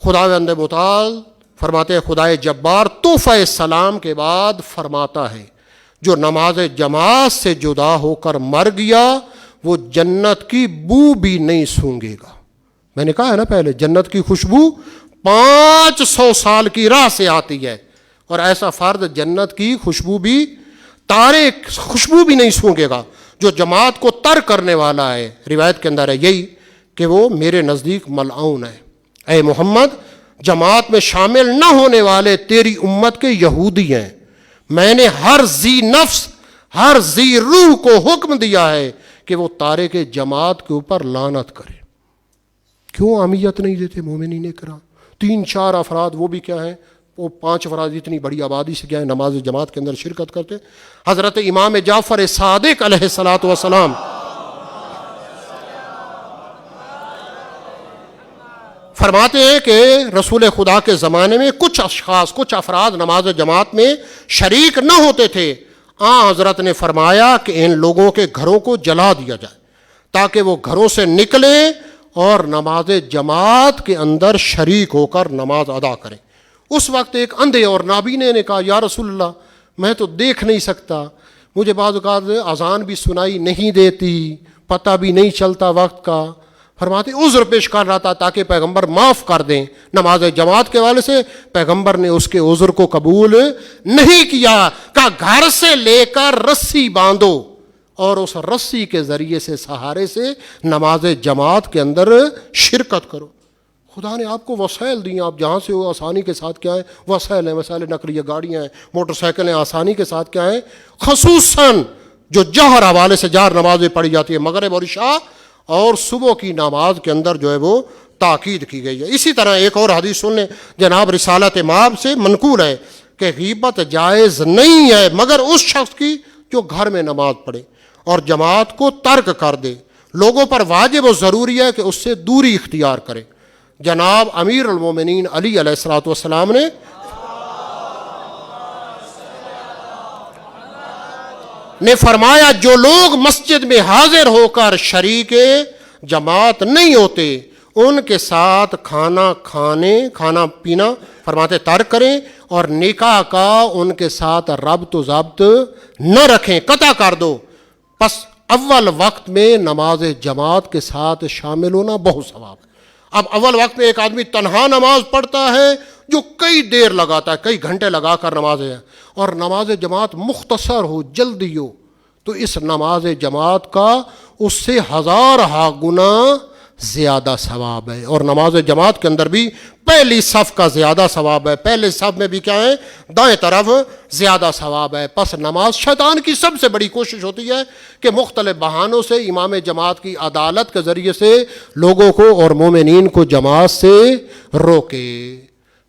خداوند متعال، فرماتے خدائے جبار تحفہ سلام کے بعد فرماتا ہے جو نماز جماعت سے جدا ہو کر مر گیا وہ جنت کی بو بھی نہیں سونگے گا۔ میں نے کہا ہے نا پہلے، جنت کی خوشبو 500 سال کی راہ سے آتی ہے، اور ایسا فرد جنت کی خوشبو بھی خوشبو بھی نہیں سونگے گا۔ جو جماعت کو ترک کرنے والا ہے، روایت کے اندر ہے یہی کہ وہ میرے نزدیک ملعون ہے۔ اے محمد، جماعت میں شامل نہ ہونے والے تیری امت کے یہودی ہیں۔ میں نے ہر ذی نفس، ہر ذی روح کو حکم دیا ہے کہ وہ تارک جماعت کے اوپر لعنت کرے۔ کیوں اہمیت نہیں دیتے مومنین کرام؟ 3-4 افراد، وہ بھی کیا ہیں، وہ 5 افراد اتنی بڑی آبادی سے کیا ہے نماز جماعت کے اندر شرکت کرتے۔ حضرت امام جعفر صادق علیہ الصلوۃ والسلام فرماتے ہیں کہ رسول خدا کے زمانے میں کچھ اشخاص، کچھ افراد نماز جماعت میں شریک نہ ہوتے تھے۔ حضرت نے فرمایا کہ ان لوگوں کے گھروں کو جلا دیا جائے تاکہ وہ گھروں سے نکلیں اور نماز جماعت کے اندر شریک ہو کر نماز ادا کریں۔ اس وقت ایک اندھے اور نابینے نے کہا، یا رسول اللہ، میں تو دیکھ نہیں سکتا، مجھے بعض اوقات اذان بھی سنائی نہیں دیتی، پتہ بھی نہیں چلتا وقت کا۔ فرماتے عذر پیش کر رہا تھا تاکہ پیغمبر معاف کر دیں۔ نماز جماعت کے حوالے سے پیغمبر نے اس کے عذر کو قبول نہیں کیا، کہا گھر سے لے کر رسی باندھو اور اس رسی کے ذریعے سے، سہارے سے نماز جماعت کے اندر شرکت کرو۔ خدا نے آپ کو وسائل دی ہیں، آپ جہاں سے ہو آسانی کے ساتھ کیا ہیں، وسائل ہیں، وسائل نقلیہ گاڑیاں ہیں، موٹر سائیکل ہیں، آسانی کے ساتھ کیا ہیں، خصوصاً جو جہر حوالے سے جہر نمازیں پڑھی جاتی ہے، مغرب اور عشاء اور صبح کی نماز کے اندر جو ہے وہ تاکید کی گئی ہے۔ اسی طرح ایک اور حدیث سن لیں، جناب رسالت مآب سے منقول ہے کہ غیبت جائز نہیں ہے مگر اس شخص کی جو گھر میں نماز پڑھے اور جماعت کو ترک کر دے۔ لوگوں پر واجب و ضروری ہے کہ اس سے دوری اختیار کرے۔ جناب امیر المومنین علی علیہ الصلوۃ والسلام نے فرمایا، جو لوگ مسجد میں حاضر ہو کر شریک جماعت نہیں ہوتے ان کے ساتھ کھانا پینا فرماتے ترک کریں اور نکاح کا ان کے ساتھ ربط و ضابط نہ رکھیں، قطع کر دو۔ پس اول وقت میں نماز جماعت کے ساتھ شامل ہونا بہت ثواب ہے۔ اب اول وقت میں ایک آدمی تنہا نماز پڑھتا ہے جو کئی دیر لگاتا ہے، کئی گھنٹے لگا کر نماز ہے، اور نماز جماعت مختصر ہو، جلدی ہو، تو اس نماز جماعت کا اس سے 1000 گنا زیادہ ثواب ہے۔ اور نماز جماعت کے اندر بھی پہلی صف کا زیادہ ثواب ہے، پہلے صف میں بھی کیا ہے، دائیں طرف زیادہ ثواب ہے۔ پس نماز شیطان کی سب سے بڑی کوشش ہوتی ہے کہ مختلف بہانوں سے امام جماعت کی عدالت کے ذریعے سے لوگوں کو اور مومنین کو جماعت سے روکے۔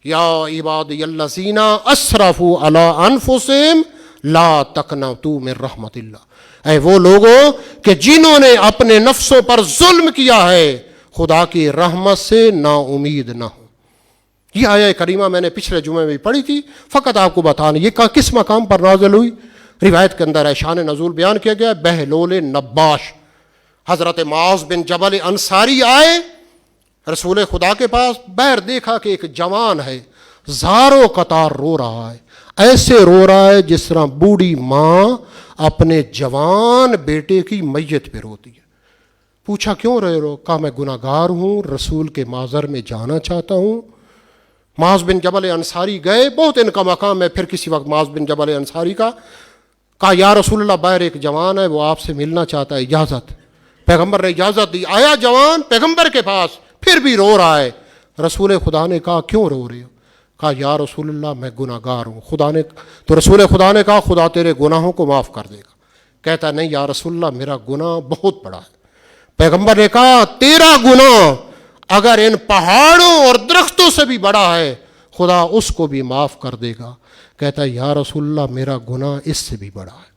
یا عبادی الذین اسرفوا علی انفسہم لا تقنطوا من رحمت اللہ، اے وہ لوگوں کہ جنہوں نے اپنے نفسوں پر ظلم کیا ہے، خدا کی رحمت سے نا امید نہ ہو۔ یہ آیہ کریمہ میں نے پچھلے جمعے میں پڑھی تھی، فقط آپ کو بتانا یہ کس مقام پر نازل ہوئی۔ روایت کے اندر ہے، شان نزول بیان کیا گیا، بہلول نباش حضرت معاذ بن جبل انصاری آئے رسول خدا کے پاس، باہر دیکھا کہ ایک جوان ہے زاروں قطار رو رہا ہے، ایسے رو رہا ہے جس طرح بوڑھی ماں اپنے جوان بیٹے کی میت پہ روتی ہے۔ پوچھا کیوں رہے رو؟ کہا میں گناہ گار ہوں، رسول کے معذر میں جانا چاہتا ہوں۔ معاذ بن جبل انصاری گئے، بہت ان کا مقام ہے، پھر کسی وقت معاذ بن جبل انصاری کا کہا یا رسول اللہ، باہر ایک جوان ہے وہ آپ سے ملنا چاہتا ہے، اجازت؟ پیغمبر نے اجازت دی، آیا جوان پیغمبر کے پاس، پھر بھی رو رہا ہے۔ رسول خدا نے کہا کیوں رو رہے ہو؟ کہا یا رسول اللہ میں گناہ گار ہوں۔ تو رسول خدا نے کہا خدا تیرے گناہوں کو معاف کر دے گا۔ کہتا نہیں یا رسول اللہ میرا گناہ بہت بڑا ہے۔ پیغمبر نے کہا تیرا گناہ اگر ان پہاڑوں اور درختوں سے بھی بڑا ہے خدا اس کو بھی معاف کر دے گا۔ کہتا ہے یا رسول اللہ میرا گناہ اس سے بھی بڑا ہے۔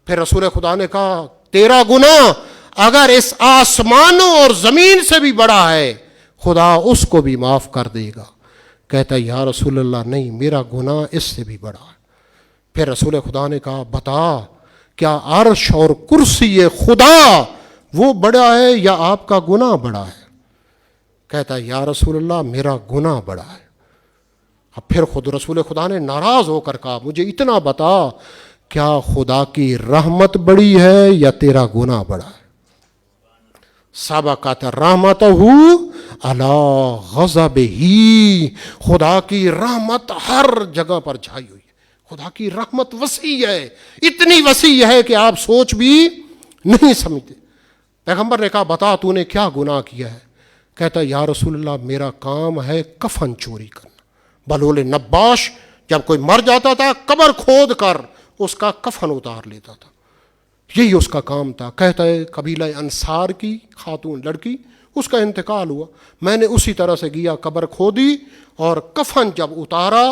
پھر رسول خدا نے کہا تیرا گناہ اگر اس آسمانوں اور زمین سے بھی بڑا ہے خدا اس کو بھی معاف کر دے گا۔ کہتا ہے یا رسول اللہ نہیں، میرا گناہ اس سے بھی بڑا ہے۔ پھر رسول خدا نے کہا بتا کیا عرش اور کرسی خدا وہ بڑا ہے یا آپ کا گناہ بڑا ہے؟ کہتا ہے یا رسول اللہ میرا گناہ بڑا ہے۔ اب پھر خود رسول خدا نے ناراض ہو کر کہا مجھے اتنا بتا، کیا خدا کی رحمت بڑی ہے یا تیرا گناہ بڑا ہے؟ سبقت رحمتہ علی غضبہ، خدا کی رحمت ہر جگہ پر چھائی ہوئی ہے۔ خدا کی رحمت وسیع ہے، اتنی وسیع ہے کہ آپ سوچ بھی نہیں سمجھتے. پیغمبر نے کہا بتا تو نے کیا گناہ کیا ہے؟ کہتا ہے یا رسول اللہ میرا کام ہے کفن چوری کرنا. بلول نباش جب کوئی مر جاتا تھا قبر کھود کر اس کا کفن اتار لیتا تھا، یہی اس کا کام تھا. کہتا ہے قبیلہ انصار کی خاتون لڑکی، اس کا انتقال ہوا، میں نے اسی طرح سے گیا قبر کھودی اور کفن جب اتارا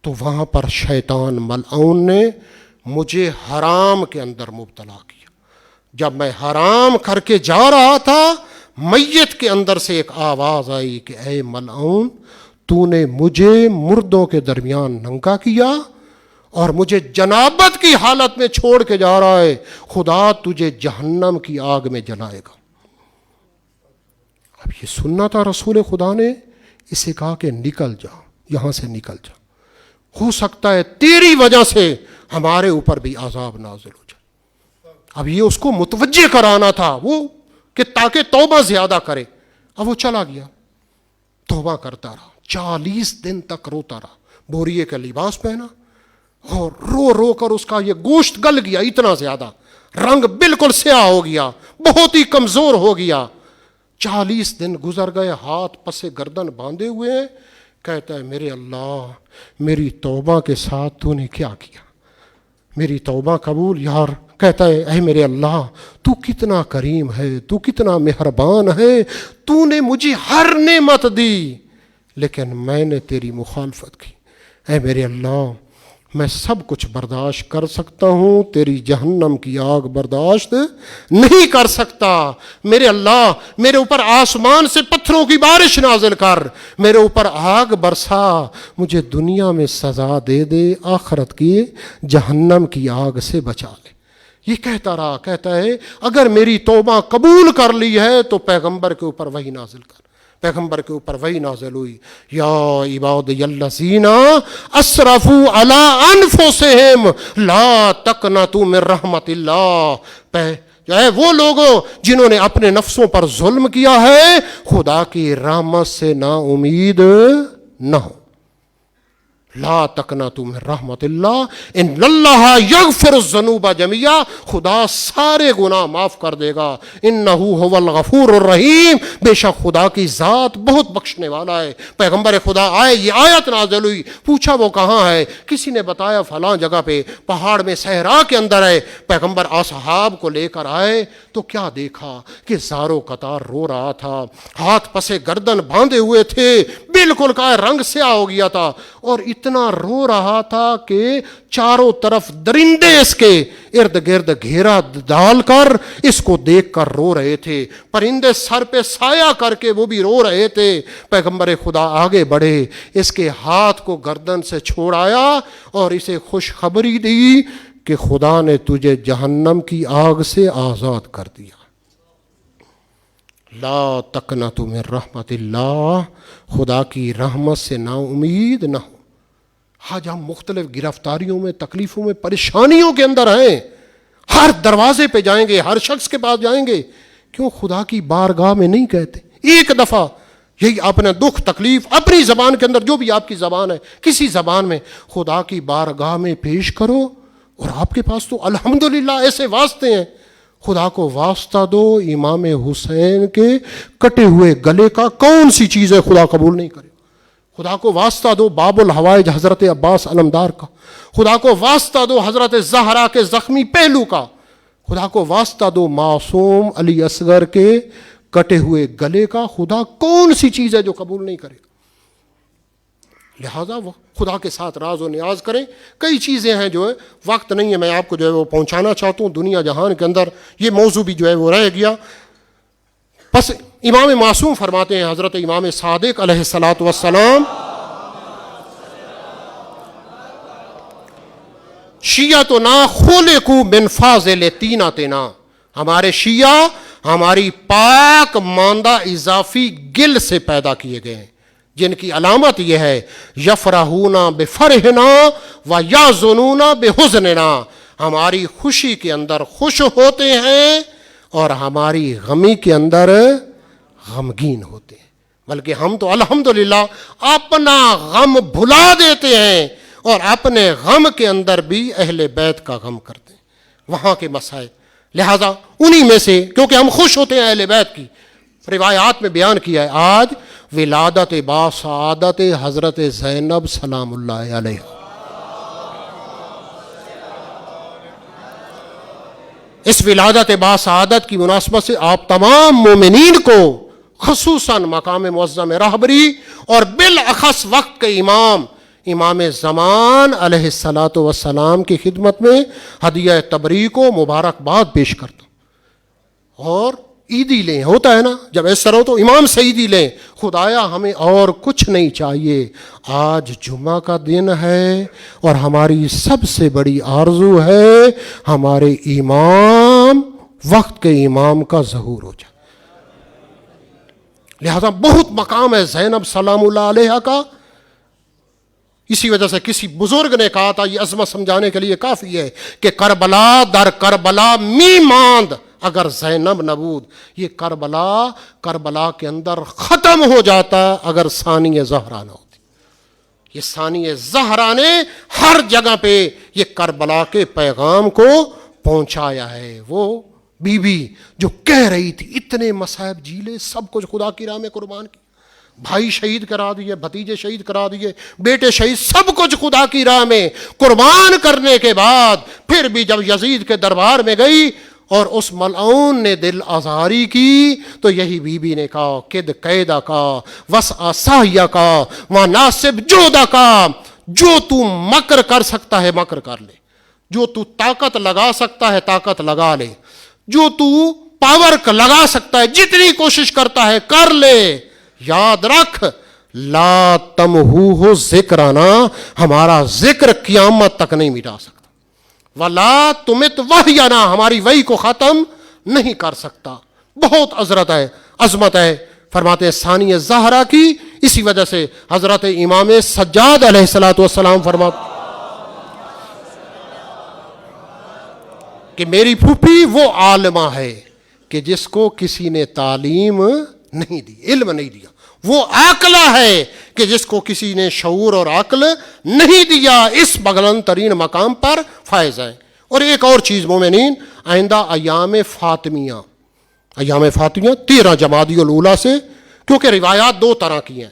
تو وہاں پر شیطان ملعون نے مجھے حرام کے اندر مبتلا کیا. جب میں حرام کر کے جا رہا تھا میت کے اندر سے ایک آواز آئی کہ اے ملعون تو نے مجھے مردوں کے درمیان ننگا کیا اور مجھے جنابت کی حالت میں چھوڑ کے جا رہا ہے، خدا تجھے جہنم کی آگ میں جلائے گا. اب یہ سننا تھا رسول خدا نے، اسے کہا کہ نکل جا، یہاں سے نکل جا، ہو سکتا ہے تیری وجہ سے ہمارے اوپر بھی عذاب نازل ہو جائے. اب یہ اس کو متوجہ کرانا تھا وہ کہ تاکہ توبہ زیادہ کرے. اب وہ چلا گیا، توبہ کرتا رہا، 40 دن تک روتا رہا، بوریے کا لباس پہنا اور رو رو کر اس کا یہ گوشت گل گیا اتنا زیادہ، رنگ بالکل سیاہ ہو گیا، بہت ہی کمزور ہو گیا. 40 دن گزر گئے، ہاتھ پسے گردن باندھے ہوئے ہیں. کہتا ہے میرے اللہ میری توبہ کے ساتھ تو نے کیا کیا، میری توبہ قبول یار. کہتا ہے اے میرے اللہ تو کتنا کریم ہے، تو کتنا مہربان ہے، تو نے مجھے ہر نعمت دی لیکن میں نے تیری مخالفت کی. اے میرے اللہ میں سب کچھ برداشت کر سکتا ہوں، تیری جہنم کی آگ برداشت نہیں کر سکتا. میرے اللہ میرے اوپر آسمان سے پتھروں کی بارش نازل کر، میرے اوپر آگ برسا، مجھے دنیا میں سزا دے دے، آخرت کی جہنم کی آگ سے بچا لے. یہ کہتا رہا. کہتا ہے اگر میری توبہ قبول کر لی ہے تو پیغمبر کے اوپر وحی نازل کر. پیغمبر کے اوپر وحی نازل ہوئی، یا عبادی الذین اسرفوا علی انفسہم لا تقنطوا من رحمت اللہ. جو ہے وہ لوگوں جنہوں نے اپنے نفسوں پر ظلم کیا ہے خدا کی رحمت سے نا امید نہ ہو. لا تقنطوا من رحمت اللہ ان اللہ یغفر الذنوب جميعا، خدا سارے گناہ معاف کر دے گا. انہ هو الغفور الرحیم، بے شک خدا کی ذات بہت بخشنے والا ہے. پیغمبر خدا آئے، یہ آیت نازل ہوئی، پوچھا وہ کہاں ہے؟ کسی نے بتایا فلاں جگہ پہ پہاڑ میں صحرا کے اندر ہے. پیغمبر اصحاب کو لے کر آئے تو کیا دیکھا کہ زارو قطار رو رہا تھا، ہاتھ پسے گردن باندھے ہوئے تھے، بالکل کا رنگ سیاہ ہو گیا تھا اور اتنا رو رہا تھا کہ چاروں طرف درندے اس کے ارد گرد گھیرا ڈال کر اس کو دیکھ کر رو رہے تھے، پرندے سر پہ سایہ کر کے وہ بھی رو رہے تھے. پیغمبر خدا آگے بڑھے، اس کے ہاتھ کو گردن سے چھوڑایا اور اسے خوشخبری دی کہ خدا نے تجھے جہنم کی آگ سے آزاد کر دیا. لا تقنطوا من رحمت اللہ، خدا کی رحمت سے نا امید نہ ہو. آج ہم مختلف گرفتاریوں میں، تکلیفوں میں، پریشانیوں کے اندر ہیں، ہر دروازے پہ جائیں گے، ہر شخص کے پاس جائیں گے، کیوں خدا کی بارگاہ میں نہیں کہتے ایک دفعہ یہی اپنا دکھ تکلیف اپنی زبان کے اندر، جو بھی آپ کی زبان ہے، کسی زبان میں خدا کی بارگاہ میں پیش کرو. اور آپ کے پاس تو الحمدللہ ایسے واسطے ہیں. خدا کو واسطہ دو امام حسین کے کٹے ہوئے گلے کا، کون سی چیز ہے خدا قبول نہیں کرے؟ خدا کو واسطہ دو باب الحوائج حضرت عباس علمدار کا، خدا کو واسطہ دو حضرت زہرا کے زخمی پہلو کا، خدا کو واسطہ دو معصوم علی اصغر کے کٹے ہوئے گلے کا. خدا کون سی چیز ہے جو قبول نہیں کرے؟ لہٰذا وہ خدا کے ساتھ راز و نیاز کریں. کئی چیزیں ہیں جو ہے وقت نہیں ہے میں آپ کو جو ہے وہ پہنچانا چاہتا ہوں. دنیا جہان کے اندر یہ موضوع بھی جو ہے وہ رہ گیا. بس امام معصوم فرماتے ہیں، حضرت امام صادق علیہ الصلاۃ والسلام، شیعتنا خلقوا من فاضل طینتنا، ہمارے شیعہ ہماری پاک ماندہ اضافی گل سے پیدا کیے گئے ہیں، جن کی علامت یہ ہے یفرحون بفرحنا و یحزنون بحزننا، ہماری خوشی کے اندر خوش ہوتے ہیں اور ہماری غمی کے اندر غمگین ہوتے ہیں. بلکہ ہم تو الحمدللہ اپنا غم بھلا دیتے ہیں اور اپنے غم کے اندر بھی اہل بیت کا غم کرتے ہیں. وہاں کے مسائل لہذا انہی میں سے، کیونکہ ہم خوش ہوتے ہیں اہل بیت کی، روایات میں بیان کیا ہے آج ولادت باسعادت حضرت زینب سلام اللہ علیہ۔ اس ولادت باسعادت کی مناسبت سے آپ تمام مومنین کو خصوصاً مقام معظم رہبری اور بالاخص وقت کے امام زمان علیہ الصلاۃ والسلام کی خدمت میں ہدیہ تبریک و مبارکباد پیش کرتا ہوں۔ اور عیدی لیں، ہوتا ہے نا جب اس طرح ہو تو امام سے عیدی لیں، خدایا ہمیں اور کچھ نہیں چاہیے، آج جمعہ کا دن ہے اور ہماری سب سے بڑی آرزو ہے ہمارے امام وقت کے امام کا ظہور ہو جائے۔ لہذا بہت مقام ہے زینب سلام اللہ علیہ کا۔ اسی وجہ سے کسی بزرگ نے کہا تھا، یہ عظمت سمجھانے کے لیے کافی ہے کہ کربلا در کربلا می ماند اگر زینب نبود، یہ کربلا کے اندر ختم ہو جاتا اگر ثانی زہرا نہ ہوتی۔ یہ ثانی زہرا نے ہر جگہ پہ یہ کربلا کے پیغام کو پہنچایا ہے۔ وہ بی بی جو کہہ رہی تھی اتنے مصائب جھیلے، سب کچھ خدا کی راہ میں قربان کی، بھائی شہید کرا دیے، بھتیجے شہید کرا دیے، بیٹے شہید، سب کچھ خدا کی راہ میں قربان کرنے کے بعد پھر بھی جب یزید کے دربار میں گئی اور اس ملعون نے دل آزاری کی تو یہی بی بی نے کہا کد قیدہ کا وسع ساہیہ کا وناسب جودہ کا، جو تو مکر کر سکتا ہے مکر کر لے، جو تو طاقت لگا سکتا ہے طاقت لگا لے، جو تو پاور لگا سکتا ہے جتنی کوشش کرتا ہے کر لے، یاد رکھ لا تمہوہ ذکرنا، ہمارا ذکر قیامت تک نہیں مٹا سکتا، ولا تمت وحینا، ہماری وحی کو ختم نہیں کر سکتا۔ بہت عظمت ہے فرماتے ہیں ثانی زہرا کی۔ اسی وجہ سے حضرت امام سجاد علیہ الصلوۃ والسلام فرماتے کہ میری پھوپھی وہ عالمہ ہے کہ جس کو کسی نے تعلیم نہیں دی، علم نہیں دیا، وہ عاقلہ ہے کہ جس کو کسی نے شعور اور عقل نہیں دیا، اس بلند ترین مقام پر فائز ہے۔ اور ایک اور چیز مومنین، آئندہ ایام فاطمیہ 13 جمادی الاولیٰ سے، کیونکہ روایات دو طرح کی ہیں،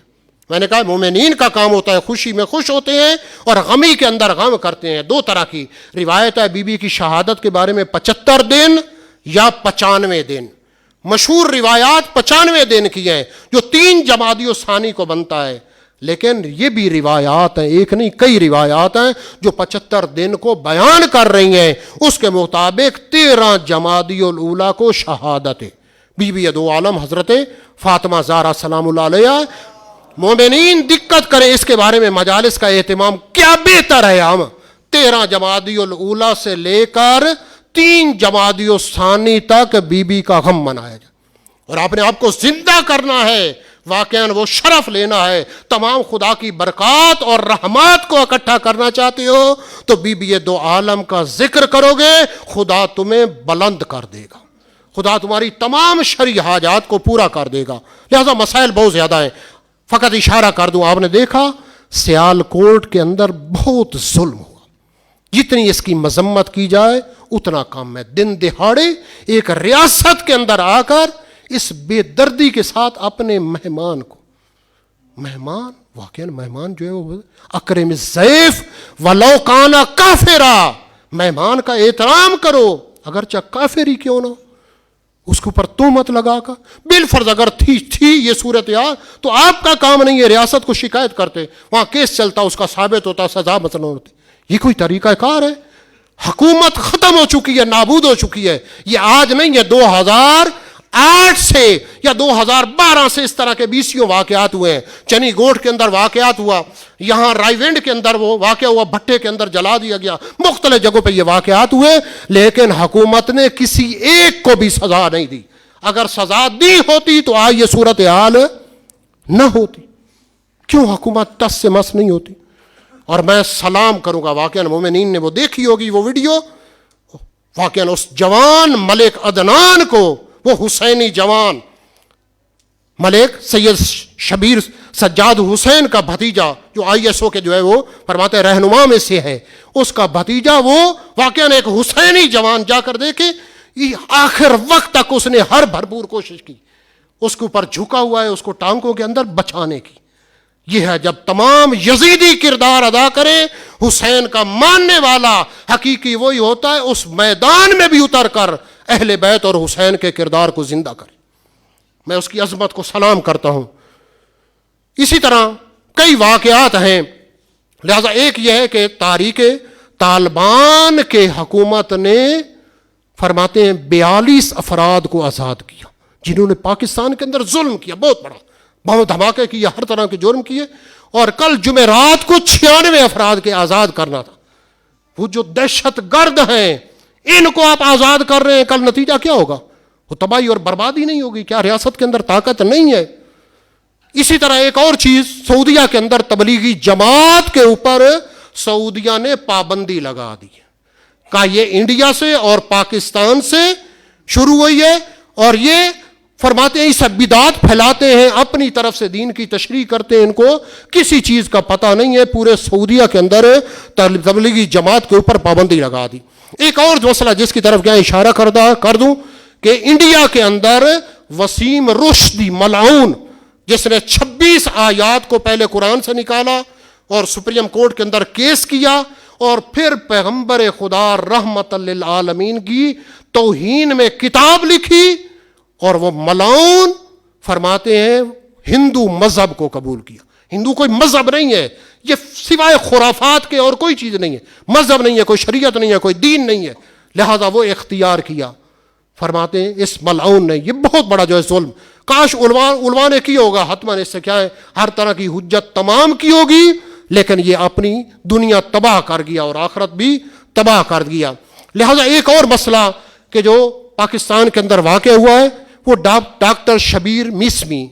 میں نے کہا مومنین کا کام ہوتا ہے خوشی میں خوش ہوتے ہیں اور غمی کے اندر غم کرتے ہیں، دو طرح کی روایت ہے بی بی کی شہادت کے بارے میں 75 دن یا 95 دن، مشہور روایات 95 دن کی ہیں جو 3 جمادی الثانی کو بنتا ہے، لیکن یہ بھی روایات ہیں، ایک نہیں کئی روایات ہیں جو 75 دن کو بیان کر رہی ہیں۔ اس کے مطابق 13 جمادی الاولیٰ کو شہادت ہے بی بی دو عالم حضرت فاطمہ زہرا سلام اللہ علیہ۔ مومنین دقت کریں اس کے بارے میں، مجالس کا اہتمام کیا بہتر ہے ہم 13 جمادی الاولیٰ سے لے کر 3 جمادی الثانی تک بی بی کا غم منایا جائے، اور آپ نے آپ کو زندہ کرنا ہے، واقعاً وہ شرف لینا ہے، تمام خدا کی برکات اور رحمات کو اکٹھا کرنا چاہتے ہو تو بی بی دو عالم کا ذکر کرو گے، خدا تمہیں بلند کر دے گا، خدا تمہاری تمام شرعی حاجات کو پورا کر دے گا۔ لہذا مسائل بہت زیادہ ہیں، فقط اشارہ کر دوں، آپ نے دیکھا سیال کوٹ کے اندر بہت ظلم ہوا، جتنی اس کی مذمت کی جائے اتنا کم ہے۔ دن دہاڑے ایک ریاست کے اندر آ کر اس بے دردی کے ساتھ اپنے مہمان واقعاً مہمان جو ہے وہ اکرم الضیف ولو کان کافرا، مہمان کا احترام کرو اگرچہ کافر ہی کیوں نہ، اس کے اوپر تہمت لگا کر بالفرض اگر تھی یہ صورتحال تو آپ کا کام نہیں ہے، ریاست کو شکایت کرتے، وہاں کیس چلتا، اس کا ثابت ہوتا، سزا مثلا ہوتی۔ یہ کوئی طریقہ کار ہے؟ حکومت ختم ہو چکی ہے، نابود ہو چکی ہے، یہ آج نہیں ہے، 2008 سے یا 2012 سے اس طرح کے 20 واقعات ہوئے ہیں۔ چنی گوٹ کے اندر واقعات ہوا، یہاں رائی ونڈ کے اندر وہ واقعہ ہوا، بھٹے کے اندر جلا دیا گیا، مختلف جگہوں پہ یہ واقعات ہوئے، لیکن حکومت نے کسی ایک کو بھی سزا نہیں دی۔ اگر سزا دی ہوتی تو آج یہ صورتحال نہ ہوتی۔ کیوں حکومت ٹس سے مس نہیں ہوتی؟ اور میں سلام کروں گا، واقعاً مومنین نے وہ دیکھی ہوگی وہ ویڈیو، واقعاً اس جوان ملک عدنان کو، وہ حسینی جوان ملک سید شبیر سجاد حسین کا بھتیجا جو ISO کے جو ہے وہ فرماتے رہنما میں سے ہے، اس کا بھتیجا وہ واقعاً ایک حسینی جوان، جا کر دیکھے آخر وقت تک اس نے ہر بھرپور کوشش کی، اس کے اوپر جھکا ہوا ہے اس کو ٹانکوں کے اندر بچانے کی۔ یہ ہے جب تمام یزیدی کردار ادا کرے، حسین کا ماننے والا حقیقی وہی ہوتا ہے اس میدان میں بھی اتر کر اہل بیت اور حسین کے کردار کو زندہ کرے۔ میں اس کی عظمت کو سلام کرتا ہوں۔ اسی طرح کئی واقعات ہیں، لہذا ایک یہ ہے کہ تاریخ طالبان کے حکومت نے فرماتے ہیں 42 افراد کو آزاد کیا جنہوں نے پاکستان کے اندر ظلم کیا، بہت بڑا بم دھماکے کیے، ہر طرح کے جرم کیے، اور کل جمعرات کو 96 افراد کے آزاد کرنا تھا۔ وہ جو دہشت گرد ہیں ان کو آپ آزاد کر رہے ہیں، کل نتیجہ کیا ہوگا؟ وہ تباہی اور بربادی نہیں ہوگی؟ کیا ریاست کے اندر طاقت نہیں ہے؟ اسی طرح ایک اور چیز، سعودیہ کے اندر تبلیغی جماعت کے اوپر سعودیہ نے پابندی لگا دی ہے، کہا یہ انڈیا سے اور پاکستان سے شروع ہوئی ہے، اور یہ فرماتے ہیں اس بدعات پھیلاتے ہیں، اپنی طرف سے دین کی تشریح کرتے ہیں، ان کو کسی چیز کا پتہ نہیں ہے۔ پورے سعودیہ کے اندر تبلیغی جماعت کے اوپر پابندی لگا دی۔ ایک اور مسئلہ جس کی طرف کیا اشارہ کر دوں کہ انڈیا کے اندر وسیم رشدی ملعون، جس نے 26 آیات کو پہلے قرآن سے نکالا اور سپریم کورٹ کے اندر کیس کیا، اور پھر پیغمبر خدا رحمت للعالمین کی توہین میں کتاب لکھی، اور وہ ملعون فرماتے ہیں ہندو مذہب کو قبول کیا۔ ہندو کوئی مذہب نہیں ہے، یہ سوائے خرافات کے اور کوئی چیز نہیں ہے، مذہب نہیں ہے، کوئی شریعت نہیں ہے، کوئی دین نہیں ہے، لہذا وہ اختیار کیا۔ فرماتے ہیں اس ملعون نے، یہ بہت بڑا جو ہے ظلم، کاش علماء نے کی ہوگا، حتماً اس سے کیا ہے ہر طرح کی حجت تمام کی ہوگی، لیکن یہ اپنی دنیا تباہ کر گیا اور آخرت بھی تباہ کر دیا۔ لہذا ایک اور مسئلہ کہ جو پاکستان کے اندر واقع ہوا ہے، وہ ڈاکٹر شبیر میسمی،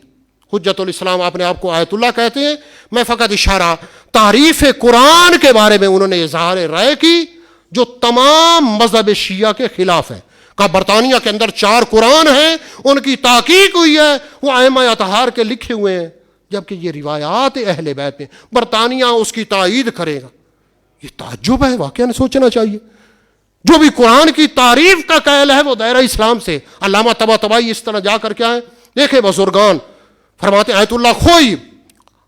حجت الاسلام، آپ نے آپ کو آیت اللہ کہتے ہیں، میں فقط اشارہ تعریف قرآن کے بارے میں انہوں نے اظہار رائے کی جو تمام مذہب شیعہ کے خلاف ہے۔ کہا برطانیہ کے اندر 4 قرآن ہیں، ان کی تحقیق ہوئی ہے، وہ ائمہ اطہار کے لکھے ہوئے ہیں، جبکہ یہ روایات اہل بیت میں برطانیہ اس کی تائید کرے گا۔ یہ تعجب ہے، واقعا سوچنا چاہیے۔ جو بھی قرآن کی تعریف کا قائل ہے وہ دائرہ اسلام سے۔ علامہ طباطبائی اس طرح جا کر کیا ہے دیکھیں بزرگان فرماتے ہیں آیت اللہ کھوئی،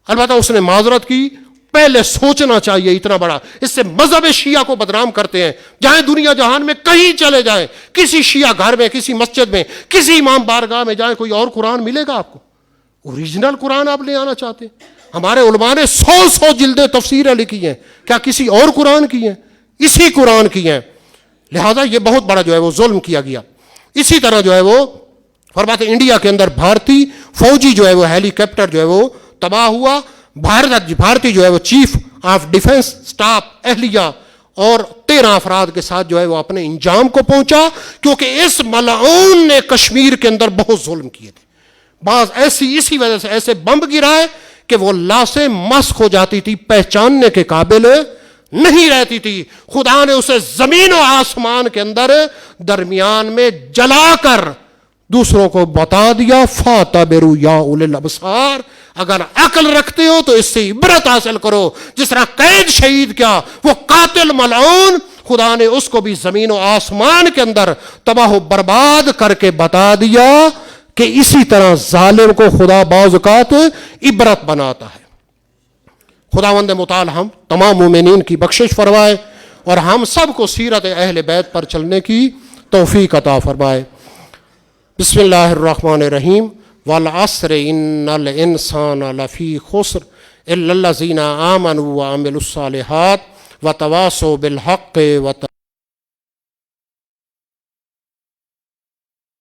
البتہ اس نے معذرت کی، پہلے سوچنا چاہیے، اتنا بڑا اس سے مذہب شیعہ کو بدنام کرتے ہیں۔ جائیں دنیا جہان میں کہیں چلے جائیں، کسی شیعہ گھر میں، کسی مسجد میں، کسی امام بارگاہ میں جائیں، کوئی اور قرآن ملے گا آپ کو؟ اوریجنل قرآن آپ لے آنا چاہتے ہیں؟ ہمارے علماء نے 100 جلدیں تفسیریں لکھی ہیں، کیا کسی اور قرآن کی ہیں؟ اسی قرآن کی ہیں۔ لہذا یہ بہت بڑا جو ہے وہ ظلم کیا گیا۔ اسی طرح جو ہے وہ فرماتے انڈیا کے اندر بھارتی فوجی جو ہے وہ ہیلی کاپٹر جو ہے وہ تباہ ہوا، بھارتی جو ہے وہ چیف آف ڈیفنس سٹاف اہلیہ اور 13 افراد کے ساتھ جو ہے وہ اپنے انجام کو پہنچا، کیونکہ اس ملعون نے کشمیر کے اندر بہت ظلم کیے تھے۔ بعض اسی وجہ سے ایسے بم گرائے کہ وہ لاشیں مسخ ہو جاتی تھی، پہچاننے کے قابل نہیں رہتی تھی۔ خدا نے اسے زمین و آسمان کے اندر درمیان میں جلا کر دوسروں کو بتا دیا، فَاعْتَبِرُوا يَا أُولِي الْأَبْصَارِ، اگر عقل رکھتے ہو تو اس سے عبرت حاصل کرو۔ جس طرح قید شہید کیا، وہ قاتل ملعون خدا نے اس کو بھی زمین و آسمان کے اندر تباہ و برباد کر کے بتا دیا کہ اسی طرح ظالم کو خدا بعض اوقات عبرت بناتا ہے۔ خداوند متعال ہم تمام مومنین کی بخشش فرمائے اور ہم سب کو سیرت اہل بیت پر چلنے کی توفیق عطا فرمائے۔ بسم اللہ الرحمن الرحیم۔ والعصر ان الانسان لفی خسر الا الذین آمنوا وعملوا الصالحات وتواصوا بالحق